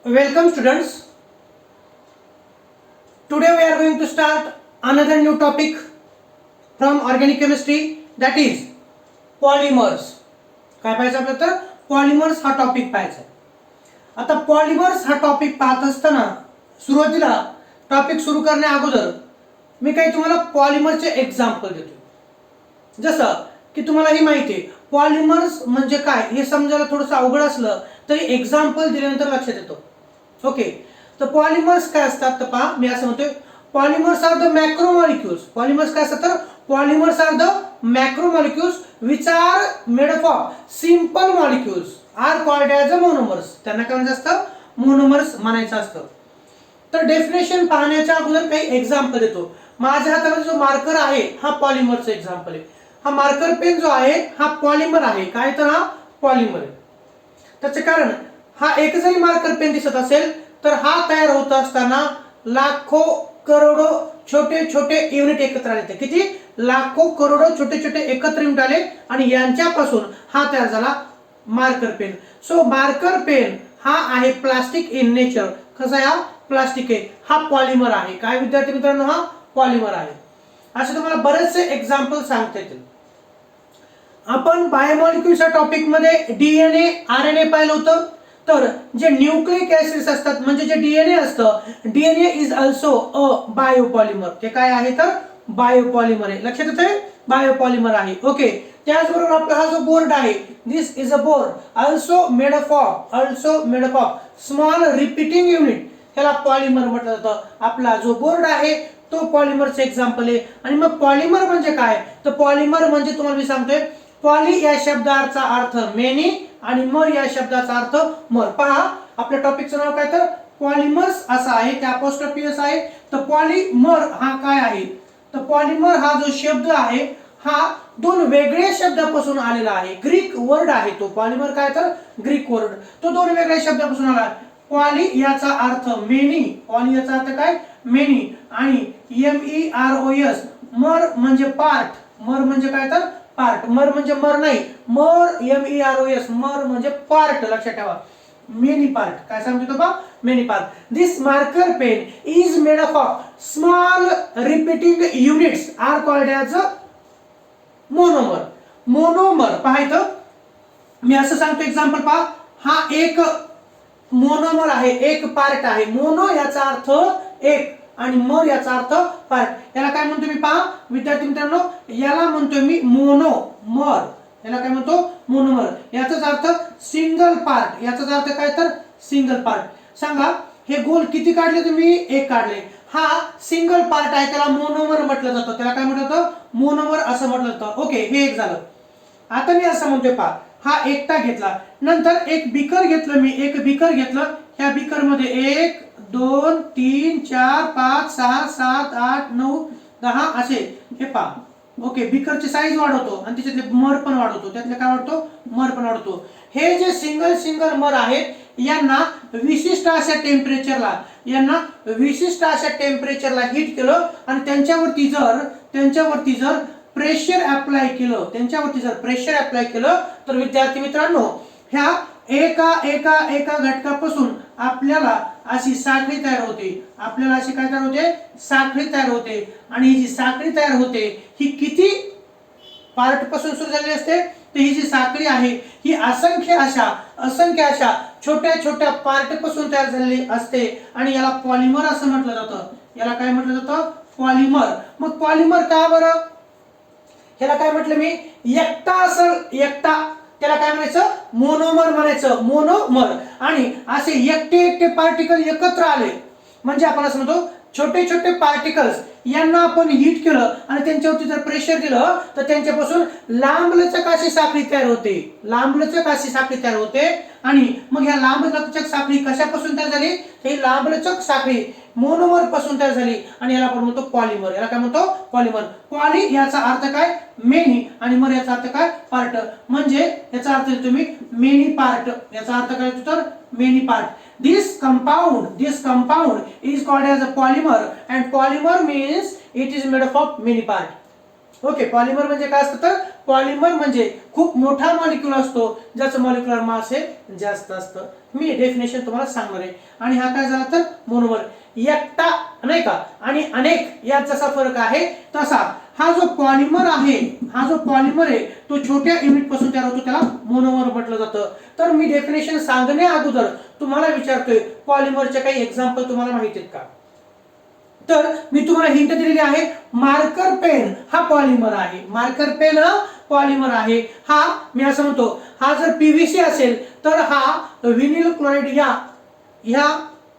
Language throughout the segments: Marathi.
Welcome students. Today we are going to start another new topic from organic chemistry, that is polymers. काय पाहायचं आपल्याला तर पॉलिमर्स हा टॉपिक पाहायचा आहे. आता पॉलिमर्स हा टॉपिक पाहत असताना सुरुवातीला टॉपिक सुरू करण्या अगोदर मी काही तुम्हाला पॉलिमरचे एक्झाम्पल देतो. जसं की तुम्हाला ही माहिती आहे पॉलिमर्स म्हणजे काय हे समजायला थोडंसं अवघड असलं तरी एक्झाम्पल दिल्यानंतर लक्षात येतो. ओके, तर पॉलिमर्स काय असतात तर पहा, मी असं म्हणतोय polymers are the macromolecules. Polymers काय असतात तर polymers are the macromolecules which are made up of simple molecules are called as a monomers. त्यांना काय म्हणायचं असतं, मोनोमर्स म्हणायचं असतं. तर डेफिनेशन पाहण्याच्या अगोदर काही एक्झाम्पल देतो. माझ्या हातामध्ये जो मार्कर आहे हा पॉलिमरचा एक्झाम्पल आहे. हा मार्कर पेन जो आहे हा पॉलिमर आहे. काय तर हा पॉलिमर आहे. त्याचे कारण हा एक जरी मार्कर पेन दिसत असेल तर हा तयार होत असताना लाखो करोडो छोटे छोटे युनिट एकत्र आले. किती लाखो करोडो छोटे छोटे एकत्र युनिट आले आणि यांच्यापासून हा तयार झाला marker pen. So marker pen हा आहे प्लास्टिक इन नेचर. कसा आहे हा प्लास्टिक आहे, हा पॉलिमर आहे. काय विद्यार्थी मित्रांनो, हा पॉलिमर आहे. असे तुम्हाला बरेचसे एक्झाम्पल सांगता येतील. आपण बायोमॉलिक्युलच्या टॉपिक मध्ये डीएनए आरएनए पाहिलं होतं. तर जे न्यूक्लिक ऍसिड्स असतात म्हणजे जे डीएनए असतं, DNA is also a biopolymer. ते काय आहे तर बायोपॉलिमर आहे. लक्षात येतंय, बायोपॉलिमर आहे. ओके, त्याचबरोबर आपला हा जो बोर्ड आहे, this is a board also made up of small repeating unit. त्याला पॉलिमर म्हटलं जातं. आपला जो बोर्ड आहे तो पॉलिमरचे एक्झाम्पल आहे. आणि मग पॉलिमर म्हणजे काय तर पॉलिमर म्हणजे तुम्हाला मी सांगतोय, पॉली या शब्दाचा अर्थ मेनी आणि मर या शब्दाचा अर्थ मर. पहा आपल्या टॉपिकचं नाव काय तर पॉलिमर्स असं आहे, त्या अपोस्ट्रोफी आहे. तर पॉलिमर हा काय आहे तर पॉलिमर हा जो शब्द आहे हा दोन वेगळ्या शब्दापासून आलेला आहे. ग्रीक वर्ड आहे तो पॉलिमर. काय तर ग्रीक वर्ड, तो दोन वेगळ्या शब्दापासून आला. पॉली याचा अर्थ मेनी, पॉली याचा अर्थ काय मेनी, आणि MEROS मर म्हणजे पार्ट. मर म्हणजे काय तर पार्ट. मर म्हणजे मर नाही, मर MEROS मर म्हणजे पार्ट. लक्षात ठेवा, मेनी पार्ट. काय सांगतो तो बा, many part. This marker pen is made up of small repeating units are called as a monomer. Monomer पाहायचं, मी असं सांगतो एक्झाम्पल पहा. हा एक मोनोमर आहे, एक पार्ट आहे. मोनो याचा अर्थ एक आणि मर याचा अर्थ पार्ट. याला काय म्हणतो मी पहा विद्यार्थी मित्रांनो, याला म्हणतोय मी मोनोमर. याला काय म्हणतो मोनोमर. याचाच अर्थ सिंगल पार्ट. याचाच अर्थ काय तर सिंगल पार्ट. सांगा हे गोल किती काढले तुम्ही, एक काढले. हा सिंगल पार्ट आहे, त्याला मोनोमर म्हटलं जातं. त्याला काय म्हटलं जातं, मोनोमर असं म्हटलं जातं. ओके, हे एक झालं. आता मी असं म्हणतोय पहा, हा एकटा घेतला, नंतर एक बिकर घेतलं मी, एक बिकर घेतलं. ह्या बिकर मध्ये 1 2 3 4 5 6 7 8 9 10 असे हे पहा. ओके, बिकरची साईज वाढवतो आणि त्याच्यातले मर पण वाढवतो. त्यातले काय वाढतो, मर पण वाढवतो. हे जे सिंगल मर आहेत यांना विशिष्ट अशा टेम्परेचरला हीट केलं आणि त्यांच्यावरती जर प्रेशर अप्लाय केलं तर विद्यार्थी मित्रांनो, ह्या एका घटकापासून आपल्याला अशी साखळी तयार होते. आपल्याला अशी काय तयार होते, साखळी तयार होते. आणि ही जी साखळी तयार होते ही किती पार्ट पासून सुरू झालेली असते तर ही जी साखळी आहे ही असंख्य अशा छोट्या छोट्या पार्ट पासून तयार झालेली असते आणि याला पॉलिमर असं म्हटलं जातं. याला काय म्हटलं जातं, पॉलिमर. मग पॉलिमर का बरं, ह्याला काय म्हटलं मी, एकटा असेल एकटा त्याला काय म्हणायचं, मोनोमर म्हणायचं, मोनोमर. आणि असे एकटे पार्टिकल एकत्र आले म्हणजे आपण असं म्हणतो छोटे छोटे पार्टिकल्स यांना आपण हीट केलं आणि त्यांच्यावरती जर प्रेशर दिलं तर त्यांच्यापासून लांबलचक अशी साखळी तयार होते. आणि मग ह्या लांबलचक साखळी कशापासून तयार झाली, ही लांबलचक साखळी मोनोमर पासून तयार झाली आणि याला आपण म्हणतो पॉलिमर. याला काय म्हणतो, पॉलिमर. पॉली याचा अर्थ काय मेनी आणि मर याचा अर्थ काय पार्ट. म्हणजे याचा अर्थ तुम्ही मेनी पार्ट. याचा अर्थ काय तर many part. This compound is called as a polymer and polymer means it is made up of many parts. Okay, polymer म्हणजे काय असतं तर पॉलिमर म्हणजे खूप मोठा मॉलिक्यूल असतो ज्याचं मॉलिक्युलर मास हे जास्त असतं. मी डेफिनेशन तुम्हाला सांगणार आहे. आणि हा काय झाला तर मोनोमर, एकटा नाही का आणि अनेक यात जसा फरक आहे तसा हा जो पॉलिमर आहे, हा जो पॉलिमर आहे तो छोट्या युनिट पासून तयार होतो, त्याला मोनोमर म्हटलं जातं. तर मी डेफिनेशन सांगण्या अगोदर तुम्हाला विचारतोय पॉलिमरचे काही एक्झाम्पल तुम्हाला माहिती आहेत का? तर मी तुम्हाला हिंट दिलेली आहे, मार्कर पेन हा पॉलिमर आहे. मार्कर पेन हा पॉलिमर आहे. हा मी असं म्हणतो, हा जर पीव्हीसी असेल तर हा व्हिनिल क्लोराइड ह्या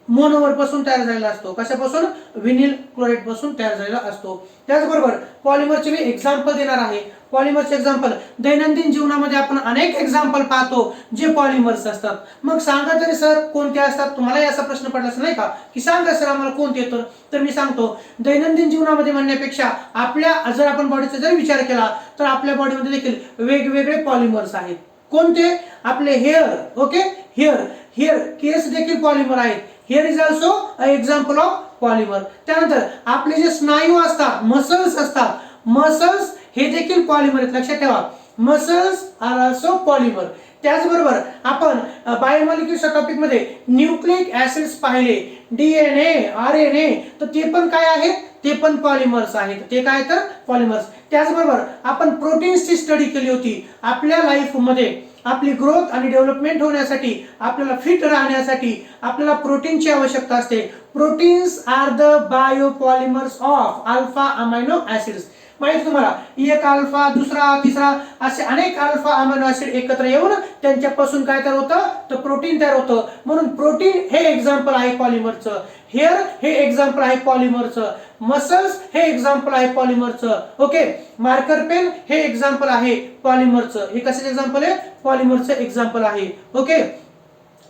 मोनोमर पासून तयार झालेला असतो. कशापासून? व्हिनिल क्लोराइड पासून तयार झालेला असतो. त्याचबरोबर पॉलिमरचे मी एक्झाम्पल देणार आहे. पॉलिमरचे एक्झाम्पल दैनंदिन जीवनामध्ये आपण अनेक एक्झाम्पल पाहतो जे पॉलिमर्स असतात. मग सांगा तरी सर कोणते असतात? तुम्हालाही असा प्रश्न पडला असेल नाही का, की सांगा सर आम्हाला कोणते येतं. तर मी सांगतो, दैनंदिन जीवनामध्ये म्हणण्यापेक्षा आपल्या जर आपण बॉडीचा जर विचार केला तर आपल्या बॉडीमध्ये देखील वेगवेगळे पॉलिमर्स आहेत. कोणते? आपले हेअर. ओके, हेअर केस देखील पॉलिमर आहेत. Hair is also a example of polymer. त्यानंतर आपले जे स्नायू असतात, मसल्स असतात, मसल्स हे देखील पॉलिमर आहेत. लक्षात ठेवा, मसल्स आर ऑल्सो पॉलिमर. त्याचबरोबर आपण बायोमॉलिक्युल्सच्या टॉपिक मध्ये न्यूक्लिक ऍसिड्स पाहिले, डीएनए, आरएनए, तर ते पण काय आहेत? ते पण पॉलिमर्स आहेत. ते काय तर पॉलिमर्स. त्याचबरोबर आपण प्रोटीन्सची स्टडी केली होती. आपल्या लाईफ मध्ये आपली ग्रोथ आणि डेव्हलपमेंट होण्यासाठी, आपल्याला फिट राहण्यासाठी आपल्याला प्रोटीनची आवश्यकता असते. Proteins are the biopolymers of alpha amino acids. माहिती तुम्हाला, एक अल्फा, दुसरा, तिसरा असे अनेक अल्फा अमायनो ऍसिड एकत्र येऊन त्यांच्यापासून काय तयार होतं तर प्रोटीन तयार होतं. म्हणून प्रोटीन हे एक्झाम्पल आहे पॉलिमरचं. हेअर हे एक्झाम्पल आहे पॉलिमरचं. मसल्स हे एक्झाम्पल आहे पॉलिमरचं. ओके, मार्कर पेन हे एक्झाम्पल आहे पॉलिमरचं. हे कसं एक्झाम्पल आहे? पॉलिमरचं एक्झाम्पल आहे. ओके,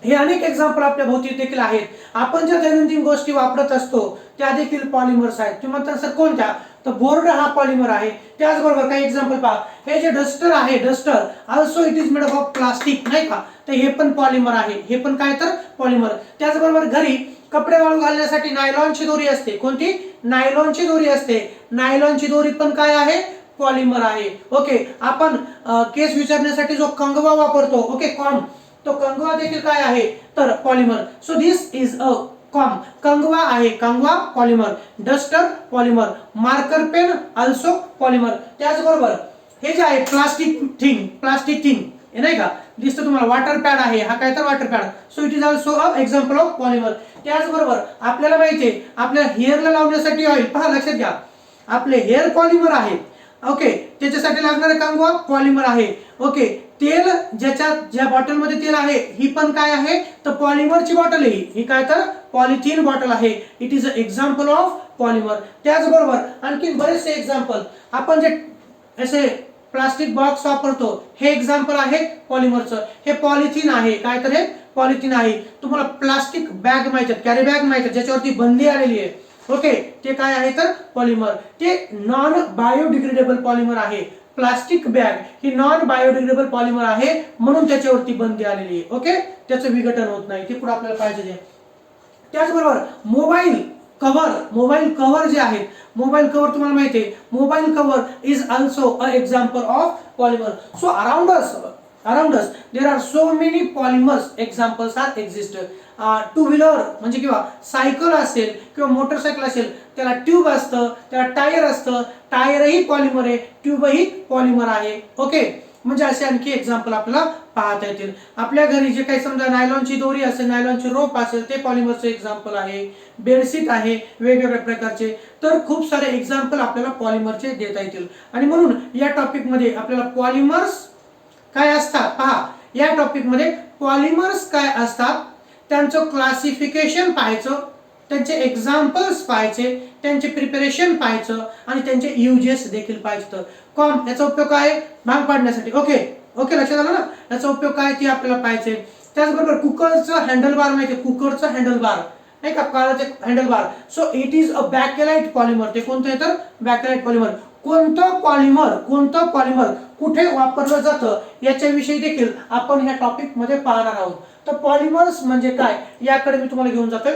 हे अनेक एक्झाम्पल आपल्या भोवती देखील आहेत. आपण ज्या दैनंदिन गोष्टी वापरत असतो त्या देखील पॉलिमर्स आहेत. तुम्ही म्हणता सर कोणत्या? तर बोर्ड हा पॉलिमर आहे. त्याचबरोबर काही एक्झाम्पल पहा, हे जे डस्टर आहे, duster also it is made of plastic नाही का, तर हे पण पॉलिमर आहे. हे पण काय तर पॉलिमर. त्याचबरोबर घरी कपडे वाळू घालण्यासाठी नायलॉनची दोरी असते. कोणती? नायलॉनची दोरी असते. नायलॉनची दोरी पण काय आहे? पॉलिमर आहे. ओके, आपण केस विचारण्यासाठी जो कंगवा वापरतो, ओके, कॉम्ब, तो कंगवा देखील काय आहे तर polymer. So this is a comb. कंगवा आहे, कंगवा polymer. Duster polymer. Marker pen also polymer. त्याचबरोबर हे जे आहे प्लास्टिक थिंग हे नाही का दिसतं तुम्हाला, वॉटर पॅड आहे. हा काय तर water pad. So it is also a example of polymer. त्याचबरोबर आपल्याला माहिती आहे, आपल्या हेअरला लावण्यासाठी ऑइल, पहा लक्षात घ्या, आपले हेअर पॉलिमर आहेत. ओके, त्याच्यासाठी लागणारे कंगवा पॉलिमर आहे. ओके, तेल ज्या बॉटल मध्ये तेल आहे ही पण काय आहे तर पॉलिमरची बॉटल आहे. ही काय तर पॉलिथिन बॉटल आहे. It is a example of polymer. त्याचबरोबर आणखी बरेचसे एक्झाम्पल, आपण जे असे प्लास्टिक बॉक्स वापरतो हे एक्झाम्पल आहे पॉलिमरचं. हे पॉलिथिन आहे. काय तर हे पॉलिथिन आहे. तुम्हाला प्लास्टिक बॅग माहिती आहेत, कॅरी बॅग माहिती आहे, ज्याच्यावरती बंदी आलेली आहे. ओके, ते काय आहे तर पॉलिमर. ते नॉन बायोडिग्रेडेबल पॉलिमर आहे. प्लास्टिक बॅग ही नॉन बायोडिग्रेडेबल पॉलिमर आहे, म्हणून त्याच्यावरती बंदी आलेली आहे. ओके, त्याचं विघटन होत नाही. ते पुढे आपल्याला पाहिजे. त्याचबरोबर मोबाईल कव्हर जे आहेत, मोबाईल कव्हर तुम्हाला माहिती आहे, mobile cover is also a example of polymer. So around us there are so many polymers examples are exist. Two wheeler म्हणजे किंवा सायकल असेल किंवा मोटरसायकल असेल, त्याला ट्यूब असतं, त्याला टायर असतं. टायरही पॉलिमर आहे, ट्यूबही पॉलिमर आहे. ओके, म्हणजे असे आणखी एक्झाम्पल आपल्याला पाहता येतील. आपल्या घरी जे काही समजा नायलॉनची दोरी असेल, नायलॉनची रोप असेल, ते पॉलिमरचे एक्झाम्पल आहे. बेडशीट आहे वेगवेगळ्या प्रकारचे. तर खूप सारे एक्झाम्पल आपल्याला पॉलिमरचे देता येतील. आणि म्हणून या टॉपिक मध्ये आपल्याला पॉलिमर्स काय असतात पहा. या टॉपिक मध्ये पॉलिमर्स काय असतात, त्यांचं क्लासिफिकेशन पाहायचं, त्यांचे एक्झाम्पल्स पाहायचे, त्यांचे प्रिपरेशन पाहायचं आणि त्यांचे युजेस देखील पाहायचं. कॉम याचा उपयोग काय? भाग पाडण्यासाठी. ओके, लक्षात आलं ना, याचा उपयोग काय ते आपल्याला पाहायचे. त्याचबरोबर कुकरचं हँडल बार माहिती आहे, कुकरचं हँडल बार नाही का, काळाचे handle bar. So it is a bakelite polymer. ते कोणतं आहे तर बॅकेलाइट पॉलिमर. कोणतं पॉलिमर कुठे वापरलं जातं याच्याविषयी देखील आपण ह्या टॉपिक मध्ये पाहणार आहोत. तर पॉलिमर्स म्हणजे काय याकडे मी तुम्हाला घेऊन जातोय.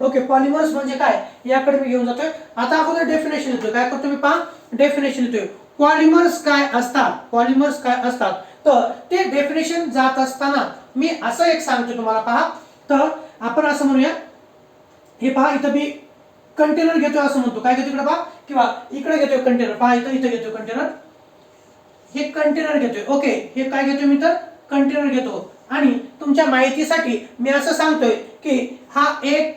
ओके, पॉलिमर्स म्हणजे काय याकडे मी घेऊन जातोय. आता अगोदर डेफिनेशन येतो. काय करतो मी पहा, डेफिनेशन लिहितोय. पॉलिमर्स काय असतात, पॉलिमर्स काय असतात, तर ते डेफिनेशन जात असताना मी असं एक सांगतो तुम्हाला. पहा, तर आपण असं म्हणूया, हे पहा इथं मी कंटेनर घेतोय असं म्हणतो. काय घेतो इकडे पहा, किंवा इकडे घेतोय कंटेनर. पहा इथं इथं घेतोय कंटेनर, हे कंटेनर घेतोय. ओके, हे काय घेतोय मी, तर कंटेनर घेतो. आणि तुमच्या माहितीसाठी मी असं सांगतोय की हा एक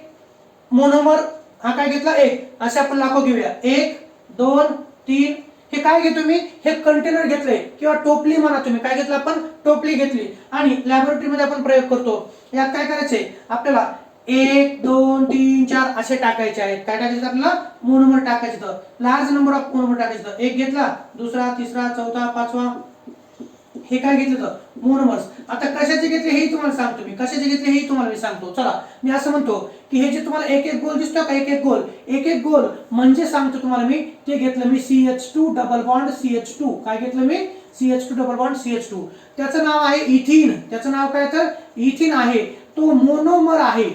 मोनोमर, हा काय घेतला एक, असे आपण लाखो घेऊया. 1 2 3, हे काय घेतो मी, हे कंटेनर घेतलंय किंवा टोपली म्हणा तुम्ही. काय घेतलं आपण, टोपली घेतली. आणि लॅबोरेटरीमध्ये आपण प्रयोग करतो. यात काय करायचंय आपल्याला, 1 2 3 4 असे टाकायचे आहेत. काय टाकायचं आपल्याला, मोनोमर टाकायचे. तर लार्ज नंबर ऑफ मोनोमर टाकायचं. एक घेतला, दुसरा, तिसरा, चौथा, पाचवा, हे काय घेतलं तर मोनोमर्स. आता कशाचे घेतले हे तुम्हाला सांगतो मी, कशाचे घेतले हे तुम्हाला मी सांगतो. चला, मी असं म्हणतो की हे जे तुम्हाला एक एक गोल दिसतो का, एक एक गोल, एक एक गोल म्हणजे सांगतो तुम्हाला मी, ते घेतलं मी CH2 डबल बॉन्ड CH2. काय घेतलं मी, CH2 डबल बॉन्ड CH2. त्याचं नाव आहे इथिन. त्याचं नाव काय, तर इथिन आहे. तो मोनोमर आहे,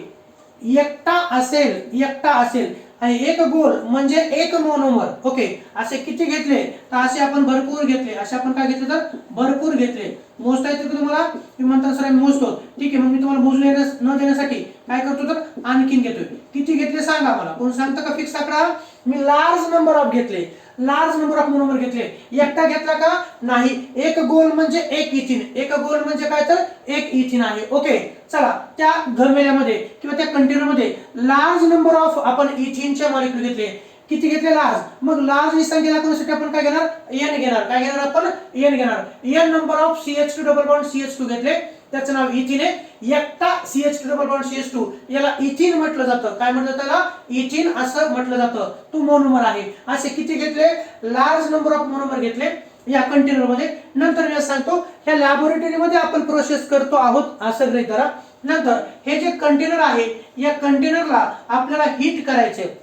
एकटा असेल, एकटा असेल. आणि एक गोल म्हणजे एक मोनोमर. ओके, असे किती घेतले, तर असे आपण भरपूर घेतले. असे आपण काय घेतले, तर भरपूर घेतले. मोजता येते का तुम्हाला, तुम्ही म्हणता सर आम्ही मोजतो. ठीक आहे, मग मी तुम्हाला मोजले न देण्यासाठी काय करतो, तर आणखीन घेतोय. किती घेतले सांगा मला, कोण सांगतं का फिक्स आकडा. मी लार्ज नंबर ऑफ घेतले, लार्ज नंबर ऑफ मोनोमर घेतले. एकटा घेतला का, नाही. एक गोल म्हणजे एक इथिन, एक गोल म्हणजे काय, तर एक इथिन आहे. ओके, चला, त्या घमेल्यामध्ये किंवा त्या कंटेनरमध्ये लार्ज नंबर ऑफ आपण इथिनचे मॉलिक्यूल घेतले. किती घेतले, लार्ज. मग लार्ज ही संख्या दाखवण्यासाठी आपण काय घेणार, n घेणार. काय घेणार आपण, n घेणार. n number of CH2 double bond CH2 घेतले, त्याचं नाव इथिन आहे. एकटा CH2 डबल बॉन्ड CH2 याला इथिन म्हटलं जातं. काय म्हटलं जातं, त्याला इथिन असं म्हटलं जातं. तो मोनोमर आहे. असे किती घेतले, लार्ज नंबर ऑफ मोनोमर घेतले या कंटेनर मध्ये. नंतर मी सांगतो, ह्या लॅबोरेटरीमध्ये आपण प्रोसेस करतो आहोत असं गृहीत धरा. नंतर हे जे कंटेनर आहे, या कंटेनरला आपल्याला हीट करायचे.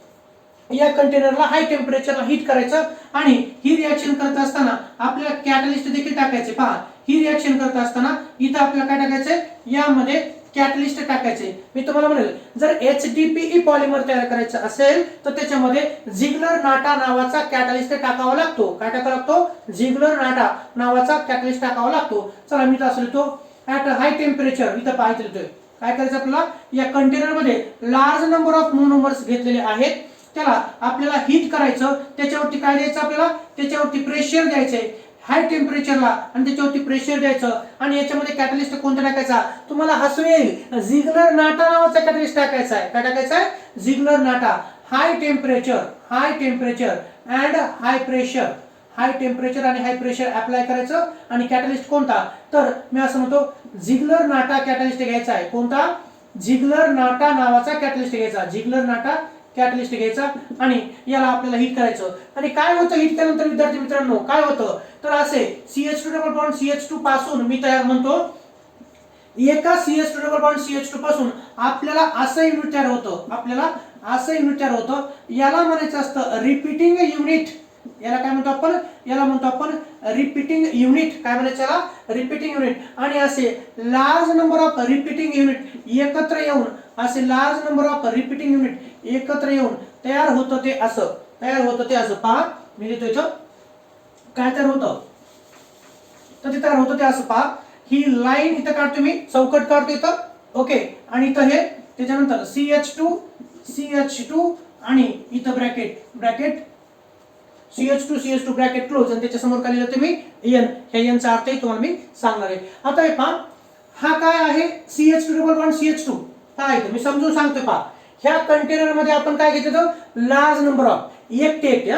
या कंटेनरला हाय टेम्परेचरला हीट करायचं. आणि ही रिएक्शन करत असताना आपल्याला कॅटलिस्ट देखील टाकायचे. पहा, ही रिएक्शन करत असताना इथं आपल्याला काय टाकायचंय, यामध्ये कॅटलिस्ट टाकायचे. मी तुम्हाला म्हणेल, जर HDPE पॉलिमर तयार करायचं असेल तर त्याच्यामध्ये झिग्लर नाटा नावाचा कॅटलिस्ट टाकावा लागतो. काय टाकावा लागतो, झिग्लर नाटा नावाचा कॅटलिस्ट टाकावा लागतो. चला, मी तर असं लिहितो, ऍट हाय टेम्परेचर. इथं पाहायचं लिहितोय. काय करायचं आपल्याला, या कंटेनर मध्ये लार्ज नंबर ऑफ मोनोमर्स घेतलेले आहेत, त्याला आपल्याला हीट करायचं. त्याच्यावरती काय द्यायचं आपल्याला, त्याच्यावरती प्रेशर द्यायचंय हाय टेम्परेचरला, आणि त्याच्यावरती प्रेशर द्यायचं. आणि याच्यामध्ये कॅटलिस्ट कोणता टाकायचा, तुम्हाला हसू येईल, झिग्लर नाटा नावाचा कॅटलिस्ट टाकायचा आहे. काय टाकायचा आहे, Ziegler Natta. High temperature, high temperature and high pressure, high temperature आणि हाय प्रेशर अप्लाय करायचं. आणि कॅटलिस्ट कोणता, तर मी असं म्हणतो झिग्लर नाटा कॅटलिस्ट घ्यायचा आहे. कोणता, झिग्लर नाटा नावाचा कॅटलिस्ट घ्यायचा. झिग्लर नाटा कॅटलिस्ट घ्यायचा आणि याला आपल्याला हीट करायचं. आणि काय होतं हीट केल्यानंतर विद्यार्थी मित्रांनो, काय होतं, तर असे CH2 डबल बॉन्ड CH2 पासून मी तयार म्हणतो, एका CH2 डबल बॉन्ड CH2 पासून आपल्याला असं युनिट तयार होतं. आपल्याला असं युनिट तयार होतं. याला म्हणायचं असतं रिपीटिंग युनिट. याला काय म्हणतो आपण, याला म्हणतो आपण रिपीटिंग युनिट. काय म्हणायचं याला, रिपीटिंग युनिट. आणि असे large number of repeating unit एकत्र येऊन, असे large number of repeating unit एकत्र येऊन तयार होतं ते असं, तयार होतं ते असं. पहा, मी लिहितो इथं काय तयार होतं, तर ते तयार होतं ते असं. पहा, ही लाईन इथं काढतो मी, चौकट काढतो इथं. ओके, आणि इथं हे त्याच्यानंतर CH2 आणि इथं bracket, bracket CH2 bracket close. आणि त्याच्या समोर काय लिहिलं मी, n. ह्या n चा अर्थ तुम्हाला मी सांगणार आहे. आता हे पहा, हा काय आहे, CH2 डबल बॉन्ड CH2. काय मी समजून सांगतोय. पहा, ह्या कंटेनर मध्ये आपण काय घेतलं, लार्ज नंबर ऑफ एकटे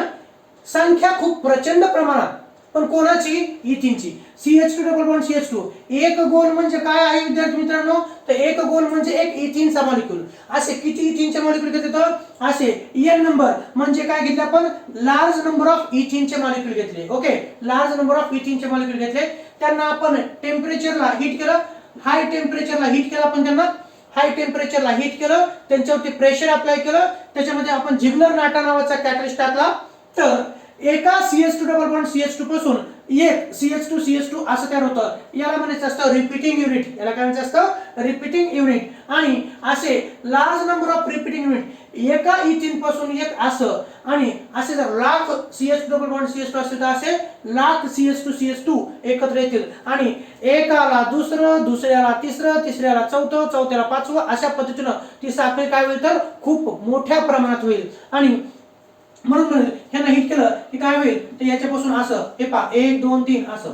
संख्या खूप प्रचंड प्रमाणात, पण कोणाची, इथिनची. CH2 double bond CH2. एक गोल म्हणजे काय आहे विद्यार्थी मित्रांनो, तर एक गोल म्हणजे एक इथिनचा मॉलिक्यूल. असे किती इथिनचे मॉलिक्यूल घेतले, तर असे n नंबर म्हणजे काय घेतले आपण, लार्ज नंबर ऑफ इथिनचे मॉलिक्यूल घेतले. ओके, लार्ज नंबर ऑफ इथिनचे मॉलिक्यूल घेतले. त्यांना आपण टेम्परेचरला हीट केलं, हाय टेम्परेचरला हीट केलं. आपण त्यांना हाय टेम्परेचरला हीट केलं, त्यांच्यावरती प्रेशर अप्लाय केलं, त्याच्यामध्ये आपण झिग्लर नाटा नावाचा कॅटलिस्ट टाकला. तर एका CH2 डबल बॉन्ड CH2 पासून एक CH2 असं तयार होतं. याला म्हणायचं असतं रिपीटिंग युनिट. याला काय म्हणायचं असतं, रिपीटिंग युनिट. आणि असे large number of repeating unit एका इथिन पासून एक असं आणि असे जर lakh CH2 double bond CH2 असेल तर असे लाख CH2 एकत्र येतील आणि एकाला दुसरं, दुसऱ्याला तिसरं, तिसऱ्याला चौथं, चौथ्याला पाचवं अशा पद्धतीनं ती साखळी काय होईल तर खूप मोठ्या प्रमाणात होईल आणि म्हणून ह्यांना हिट केलं की काय होईल तर याच्यापासून असं हे पहा 1 2 3 असं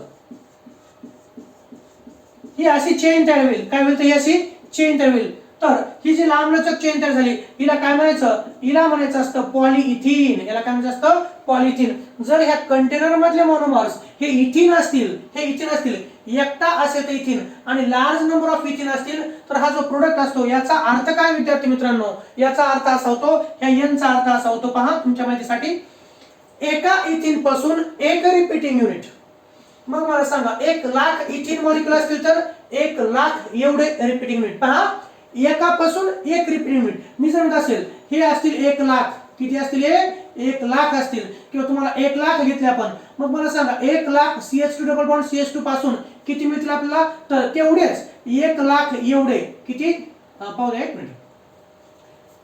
ही अशी चेन तयार होईल. काय होईल तर ही अशी चेन तयार होईल. तर ही जी लांबलचक चेन तयार झाली हिला काय म्हणायचं, हिला म्हणायचं असतं पॉलीइथिन. याला काय म्हणायचं असतं पॉलीइथिन. जर ह्या कंटेनर मधले मोनोमर्स हे इथिन असतील एकटा असेल तर इथिन आणि लार्ज नंबर ऑफ इथिन असतील तर हा जो प्रोडक्ट असतो याचा अर्थ काय विद्यार्थी मित्रांनो, याचा अर्थ असा होतो, ह्या एनचा अर्थ असा होतो पहा तुमच्या माहितीसाठी, एका इथिन पासून एक रिपीटिंग युनिट. मग मला सांगा 1 लाख इथिन मॉलिक्यूल असतील तर 1 लाख एवढे रिपीटिंग युनिट. पहा एकापासून एक रिपीटिंग युनिट मी जर म्हणत असेल हे असतील 1 लाख, किती असतील हे 1 लाख असतील किंवा तुम्हाला 1 लाख घेतले आपण, मग मला सांगा 1 lakh CH2 double bond CH2 पासून किती मिळतील आपल्याला तर तेवढेच 1 लाख एवढे किती पाहू द्या एक मिनिट,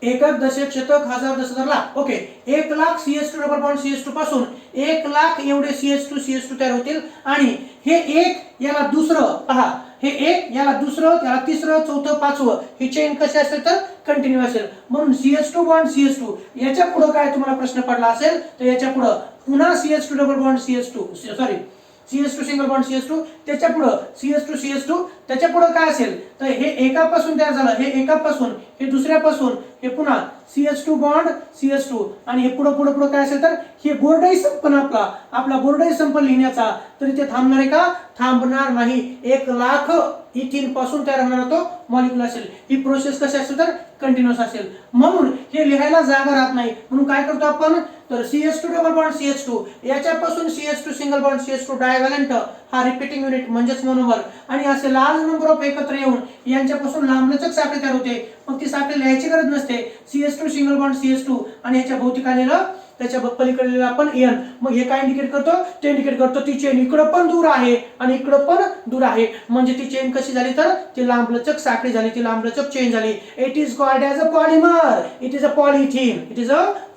एकक दशक शतक हजार 10,000 lakh. Okay 1 lakh CH2 double bond CH2 पासून 1 लाख एवढे CH2 तयार होतील आणि हे एक याला दुसरं पहा, हे एक याला दुसरं याला तिसरं चौथं पाचवं ही चेन कशी असेल तर कंटिन्यू असेल. म्हणून CH2 बॉन्ड CH2 याच्या पुढे काय तुम्हाला प्रश्न पडला असेल तर याच्या पुढे पुन्हा CH2 double bond CH2 single bond CH2 त्याच्या पुढे CH2 त्याच्या पुढे काय असेल तर हे एकापासून तयार झालं, हे एकापासून हे दुसऱ्यापासून हे पुन्हा CH2 बॉन्ड CH2 आणि हे पुढे काय असेल तर हे बोर्डही संपन आपला बोर्डही संपल लिहिण्याचा तरी ते थांबणार आहे का, थांबणार नाही. 1 लाख इथिन पासून तयार होणारा तो मॉलिक्यूल असेल. ही प्रोसेस कशी असेल तर कंटिन्युअस असेल. म्हणून हे लिहायला जागा राहत नाही. म्हणून काय करतो आपण तर CH2 डबल बॉन्ड CH2 याच्यापासून CH2 सिंगल बॉन्ड CH2 डायव्हॅलेंट हा रिपीटिंग युनिट म्हणजेच मोनोमर आणि असे लार्ज नंबर ऑफ एकत्र येऊन यांच्यापासून लांबलचक साखळी तयार होते. मग ती साखळी लिहायची गरज नसते. CH2 सिंगल बॉन्ड CH2 आणि याच्या भोवती काय लिहिलं त्याच्या पलीकडे आपण N. मग हे काय इंडिकेट करतो ते इंडिकेट करतो ती चेन इकडं पण दूर आहे आणि इकडं पण दूर आहे म्हणजे ती चेन कशी झाली तर ती लांबलचक साखळी झाली, ती लांबलचक चेन झाली. It is called as a polymer, it is a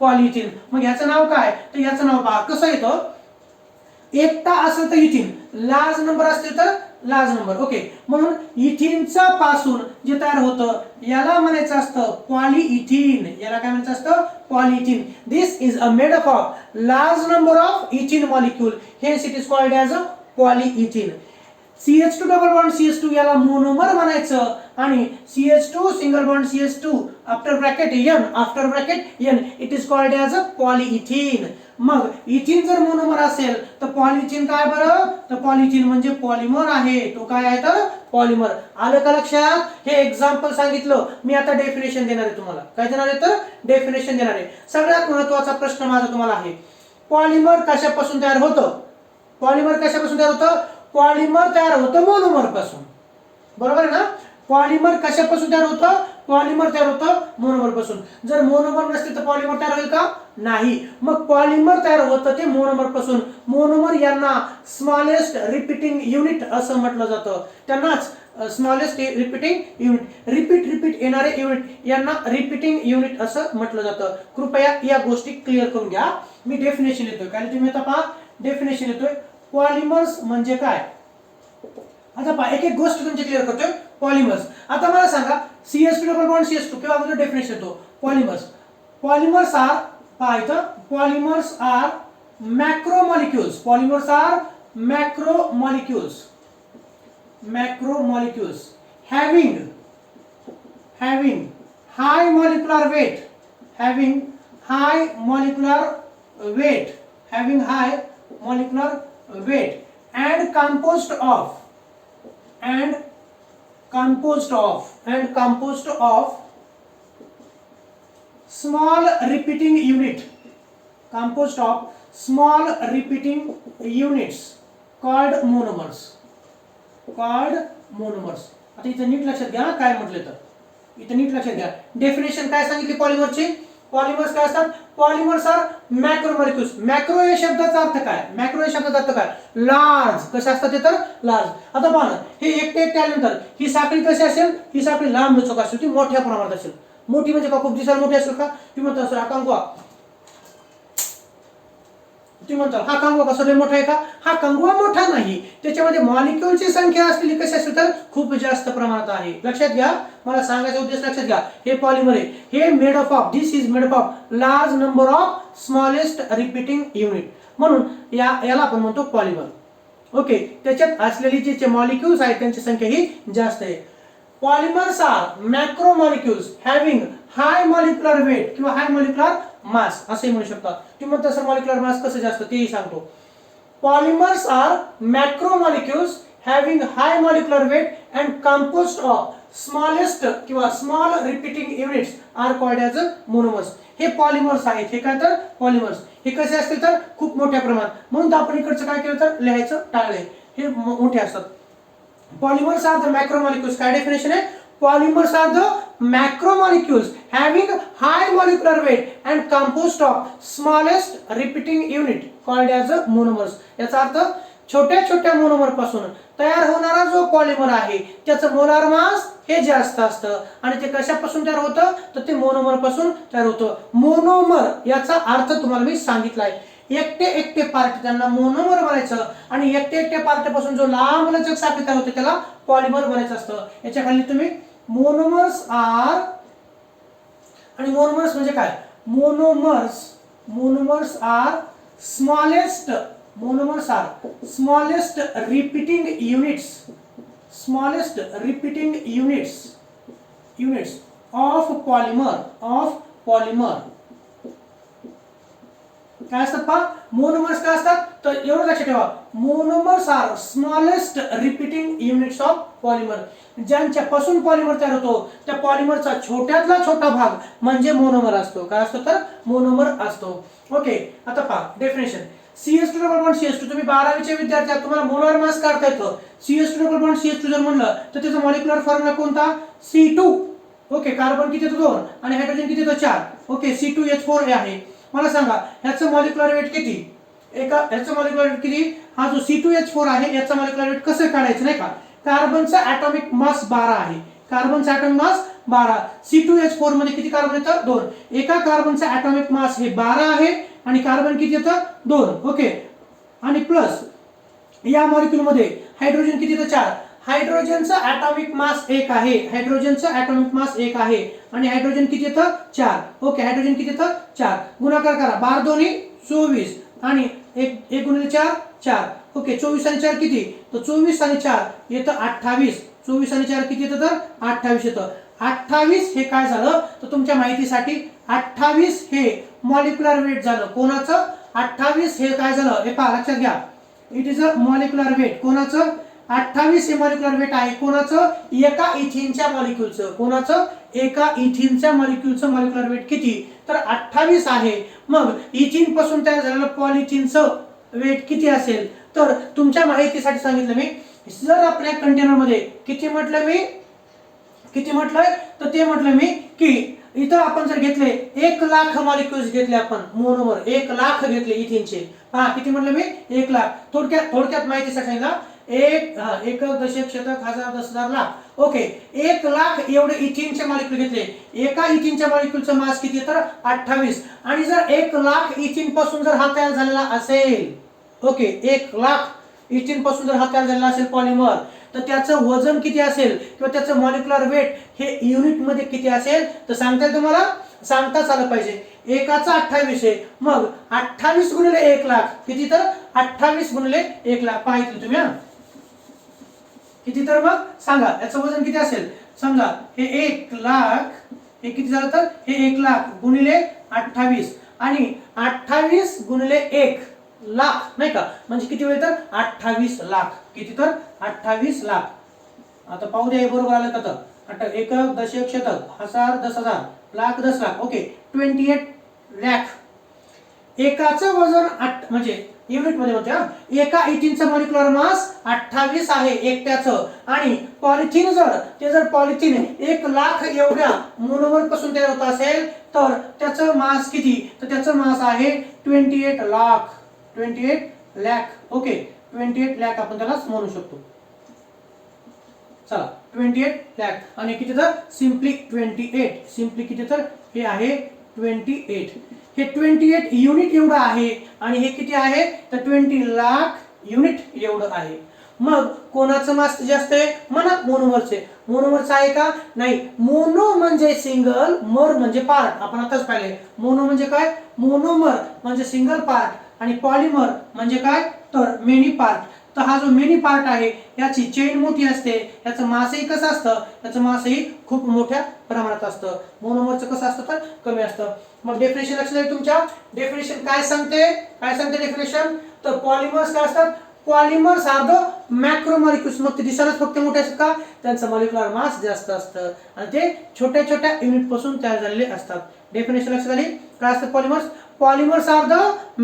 polyethene. मग याचं नाव काय तर याचं नाव पहा कसं येतं, एकटा असेल तर इथिन, लार्ज नंबर असतील तर लार्ज नंबर. ओके म्हणून इथिनचा पासून जे तयार होतं याला म्हणायचं असतं पॉलीइथिन. याला काय म्हणायचं असतं polyethene. This is a made up of large number of ethene molecule, hence it is called as a polyethene. CH2 double bond CH2 याला मोनोमर म्हणायचं आणि CH2 single bond CH2 after bracket N it is called as a polyethene. मग इथिन जर मोनोमर असेल तर पॉलीइथिन काय बरं तर पॉलीइथिन म्हणजे पॉलिमर आहे. तो काय आहे तर पॉलिमर. आलं का लक्षात. हे एक्झाम्पल सांगितलं मी, आता डेफिनेशन देणार आहे तुम्हाला. काय देणार आहे तर डेफिनेशन देणार आहे. सगळ्यात महत्त्वाचा प्रश्न माझा तुम्हाला आहे, पॉलिमर कशापासून तयार होतं. पॉलिमर तयार होतं मोनोमर पासून, बरोबर आहे ना. पॉलिमर कशापासून तयार होतं, पॉलिमर तयार होतं मोनोमर पासून. जर मोनोमर नसते तर पॉलिमर तयार होईल का नाही. मग पॉलिमर तयार होतं ते मोनोमर पासून. मोनोमर यांना स्मॉलेस्ट रिपीटिंग युनिट असं म्हटलं जातं. त्यांनाच स्मॉलेस्ट रिपीटिंग युनिट, रिपीट येणारे युनिट यांना रिपीटिंग युनिट असं म्हटलं जातं. कृपया या गोष्टी क्लिअर करून घ्या. मी डेफिनेशन येतोय काय तुम्ही आता पहा डेफिनेशन येतोय. पॉलिमर्स म्हणजे काय आता पहा एक गोष्ट तुमची क्लिअर करतोय. पॉलिमर्स आता मला सांगा CH2 डबल बॉन्ड CH2 किंवा अगोदर डेफिनेशन येतो पॉलिमर्स आर पहा इथं polymers are macromolecules having high molecular weight and composed of small repeating units called monomers. आता इथे नीट लक्षात घ्या काय म्हटलं तर, इथे नीट लक्षात घ्या. डेफिनेशन काय सांगितली पॉलिमरची. पॉलिमर्स काय असतात? Polymers are macro molecules. Macro या शब्दाचा अर्थ काय? मॅक्रो या शब्दाचा अर्थ काय? लार्ज. कसे असतात ते तर? लार्ज. आता पहा ना, हे एकटे एकटे आल्यानंतर ही साखळी कशी असेल? ही साखळी लांब लचक असेल, ती मोठ्या प्रमाणात असेल. मोठी म्हणजे का? खूप दिसायला मोठी असेल का? ती म्हणतो असं हा कंगवा, ती म्हणतो हा कंगवा कसा लय मोठा आहे का? हा कंगवा मोठा नाही, त्याच्यामध्ये मॉलिक्युलची संख्या असलेली कशी असेल तर खूप जास्त प्रमाणात आहे. लक्षात घ्या, मला सांगायचा उद्देश लक्षात घ्या. हे पॉलिमर आहे, हे made of this is made of large number of smallest repeating unit. म्हणून याला आपण म्हणतो पॉलिमर. ओके, त्याच्यात असलेली जे मॉलिक्युल्स आहेत त्यांची संख्या ही जास्त आहे. Polymers are macro molecules having high molecular weight किंवा हाय मॉलिक्युलर मास असे म्हणू शकता. तुम्ही म्हणता सर मॉलिक्युलर मास कसं जास्त तेही सांगतो. Polymers are macro molecules having high molecular weight and composed of smallest किंवा small repeating units are called as monomers. हे पॉलिमर्स आहेत. हे काय तर? पॉलिमर्स. हे कसे असतील तर खूप मोठ्या प्रमाणात. म्हणून आपण इकडचं काय केलं तर लिहायचं टाळले. हे मोठे असतात. Polymers are the macromolecules. काय डेफिनेशन आहे? Polymers are the macromolecules having high molecular weight and composed of smallest repeating unit called as monomers. याचा अर्थ छोट्या छोट्या मोनोमर पासून तयार होणारा जो पॉलिमर आहे त्याचं मोलार मास हे जास्त असतं आणि ते कशापासून तयार होतं तर ते मोनोमर पासून तयार होतं. मोनोमर याचा अर्थ तुम्हाला मी सांगितलाय. एकटे एकटे पार्ट त्यांना मोनोमर बनायचं आणि एकटे एकटे पार्टपासून जो लांब लचक साखळी तयार होते त्याला पॉलिमर बनायचं असतं. याच्या खाली तुम्ही मोनोमर्स आर आणि मोनोमर्स म्हणजे काय? Monomers are smallest repeating units of polymer. काय असतात पहा? मोनोमर्स काय असतात तर एवढं लक्षात ठेवा. Monomers are smallest repeating units of polymer. ज्यांच्या पासून पॉलिमर तयार होतो त्या पॉलिमरचा छोट्यातला छोटा भाग म्हणजे मोनोमर असतो. काय असतो तर? मोनोमर असतो. ओके, आता पहा definition. CS2 double bond CS2 तुम्ही 12वीचे विद्यार्थी आहात, तुम्हाला मोलार मास काढता येतं. CS2 डबल बॉन्ड CS2 जर म्हणलं तर त्याचा मॉलिक्युलर फॉर्म्युला कोणता? C2. ओके, कार्बन किती येतो 2 आणि हायड्रोजन किती येतो 4. ओके, C2H4 आहे. मला सांगा ह्याचं मॉलिक्युलर वेट किती? ह्याचं मॉलिक्युलर वेट किती? हा जो C2H4 आहे याचा मॉलिक्युलर वेट कसं काढायचं नाही का? कार्बनचा ॲटॉमिक मास 12 आहे. कार्बनचा ॲटॉमिक मास 12. C2H4 मध्ये किती कार्बन येतं? 2. एका कार्बनचा ॲटॉमिक मास हे 12 आहे आणि कार्बन किती येतं? 2. ओके, आणि प्लस या मॉलिक्युल मध्ये हायड्रोजन किती येतं? 4. हायड्रोजनचा ॲटॉमिक मास 1 आहे. हायड्रोजनचा ॲटॉमिक मास 1 आहे आणि हायड्रोजन किती येतं? 4. ओके, हायड्रोजन किती येतं? 4. गुणाकार करा. 12 दोन्ही 24 आणि 1 गुणिले 4 4. ओके, 24 आणि 4 किती? तर 24 आणि 4 येतं 28. 24 आणि 4 किती येतं तर? 28 येतं. 28 हे काय झालं तर तुमच्या माहितीसाठी 28 हे मॉलिक्युलर वेट झालं. कोणाचं? 28 हे काय झालं हे पहा, लक्षात घ्या. It is a molecular weight. कोणाचं? 28 हे मॉलिक्युलर वेट आहे. कोणाचं? एका इथिनच्या मॉलिक्युलचं. कोणाचं? एका इथिनच्या मॉलिक्युलचं मॉलिक्युलर वेट किती? तर 28 आहे. मग इथिन पासून तयार झालेलं पॉलिथिनचं वेट किती असेल? तर तुमच्या माहितीसाठी सांगितलं मी, जर आपल्या कंटेनर मध्ये किती म्हटलंय तर ते म्हटलं मी की इथं आपण जर घेतले 1 लाख मॉलिक्युल्स घेतले आपण मोनोमर 1 लाख घेतले इथिनचे. हा किती म्हटलं मी? 1 लाख. थोडक्यात माहितीसाठी सांगितलं. एक दशक शतक हजार 10,000 लाख. ओके, 1 लाख एवढे इथिनचे मॉलिक्युल घेतले. एका इथिनच्या मॉलिक्युलचं मास किती तर 28. आणि जर 1 लाख इथिन पासून जर हा तयार झालेला असेल, ओके 1 लाख इथिन पासून जर हा तयार झालेला असेल पॉलिमर, तर त्याचं वजन किती असेल किंवा त्याचं मॉलिक्युलर वेट हे युनिट मध्ये किती असेल तर सांगता येईल तुम्हाला? सांगताच आलं पाहिजे. एकाचा 28 आहे. मग 28 गुणिले 1 लाख किती तर? 28 गुणिले 1 लाख. पाहिजे तुम्ही हा किती तर मग सांगा याचं वजन किती असेल? समजा हे 1 लाख हे किती झालं तर हे 1 लाख गुणिले 28 आणि 28 गुणिले 1 लाख नाही का, म्हणजे किती होईल तर 28 लाख. किती तर 28 लाख. आता पाहू द्या बरोबर आलं का तर? एकक दशक शतक हजार 10,000 लाख 10 लाख. ओके, 28 लाख. एकाचं वजन म्हणजे युनिट मध्ये म्हणतोय एका इथिनचं मॉलिक्युलर मास 28 आहे एकट्याचं, आणि पॉलिथिन जर पॉलिथिन 1,00,000 एवढ्या मोनोमर पासून तयार होत असेल तर त्याचं मास किती, तर त्याचं मास आहे 28 लाख. ओके, 28 लाख आपण त्याला म्हणू शकतो. चला 28 लाख आणि किती तर सिंपली 28, सिंपली किती तर हे आहे 28. हे 28 युनिट एवढं आहे आणि हे किती आहे तर 20 लाख युनिट एवढं आहे. मग कोणाचं मास जास्त आहे म्हणा मोनोमरचे. मोनोमरचं आहे का नाही. मोनो म्हणजे सिंगल, मर म्हणजे पार्ट. आपण आताच पाहिले मोनो म्हणजे काय, मोनोमर म्हणजे सिंगल पार्ट आणि पॉलिमर म्हणजे काय तर मेनी पार्ट. तर हा जो मेनी पार्ट आहे याची चेन मोठी असते, याचं मासही कसं असतं, याचं मासही खूप मोठ्या प्रमाणात असतं. मोनोमरचं कसं असतं तर कमी असतं. मग डेफिनेशन लक्षात आहे तुमच्या. डेफिनेशन काय सांगते डेफिनेशन, तर पॉलिमर्स काय असतात, पॉलिमर्स आर द मॅक्रोमॉलिक्युल्स. मग ते दिसायलाच फक्त मोठे असतात का, त्यांचं मॉलिक्युलर मास जास्त असतं आणि ते छोट्या छोट्या युनिट पासून तयार झालेले असतात. डेफिनेशन लक्षात आली. काय असतं polymers, polymers are the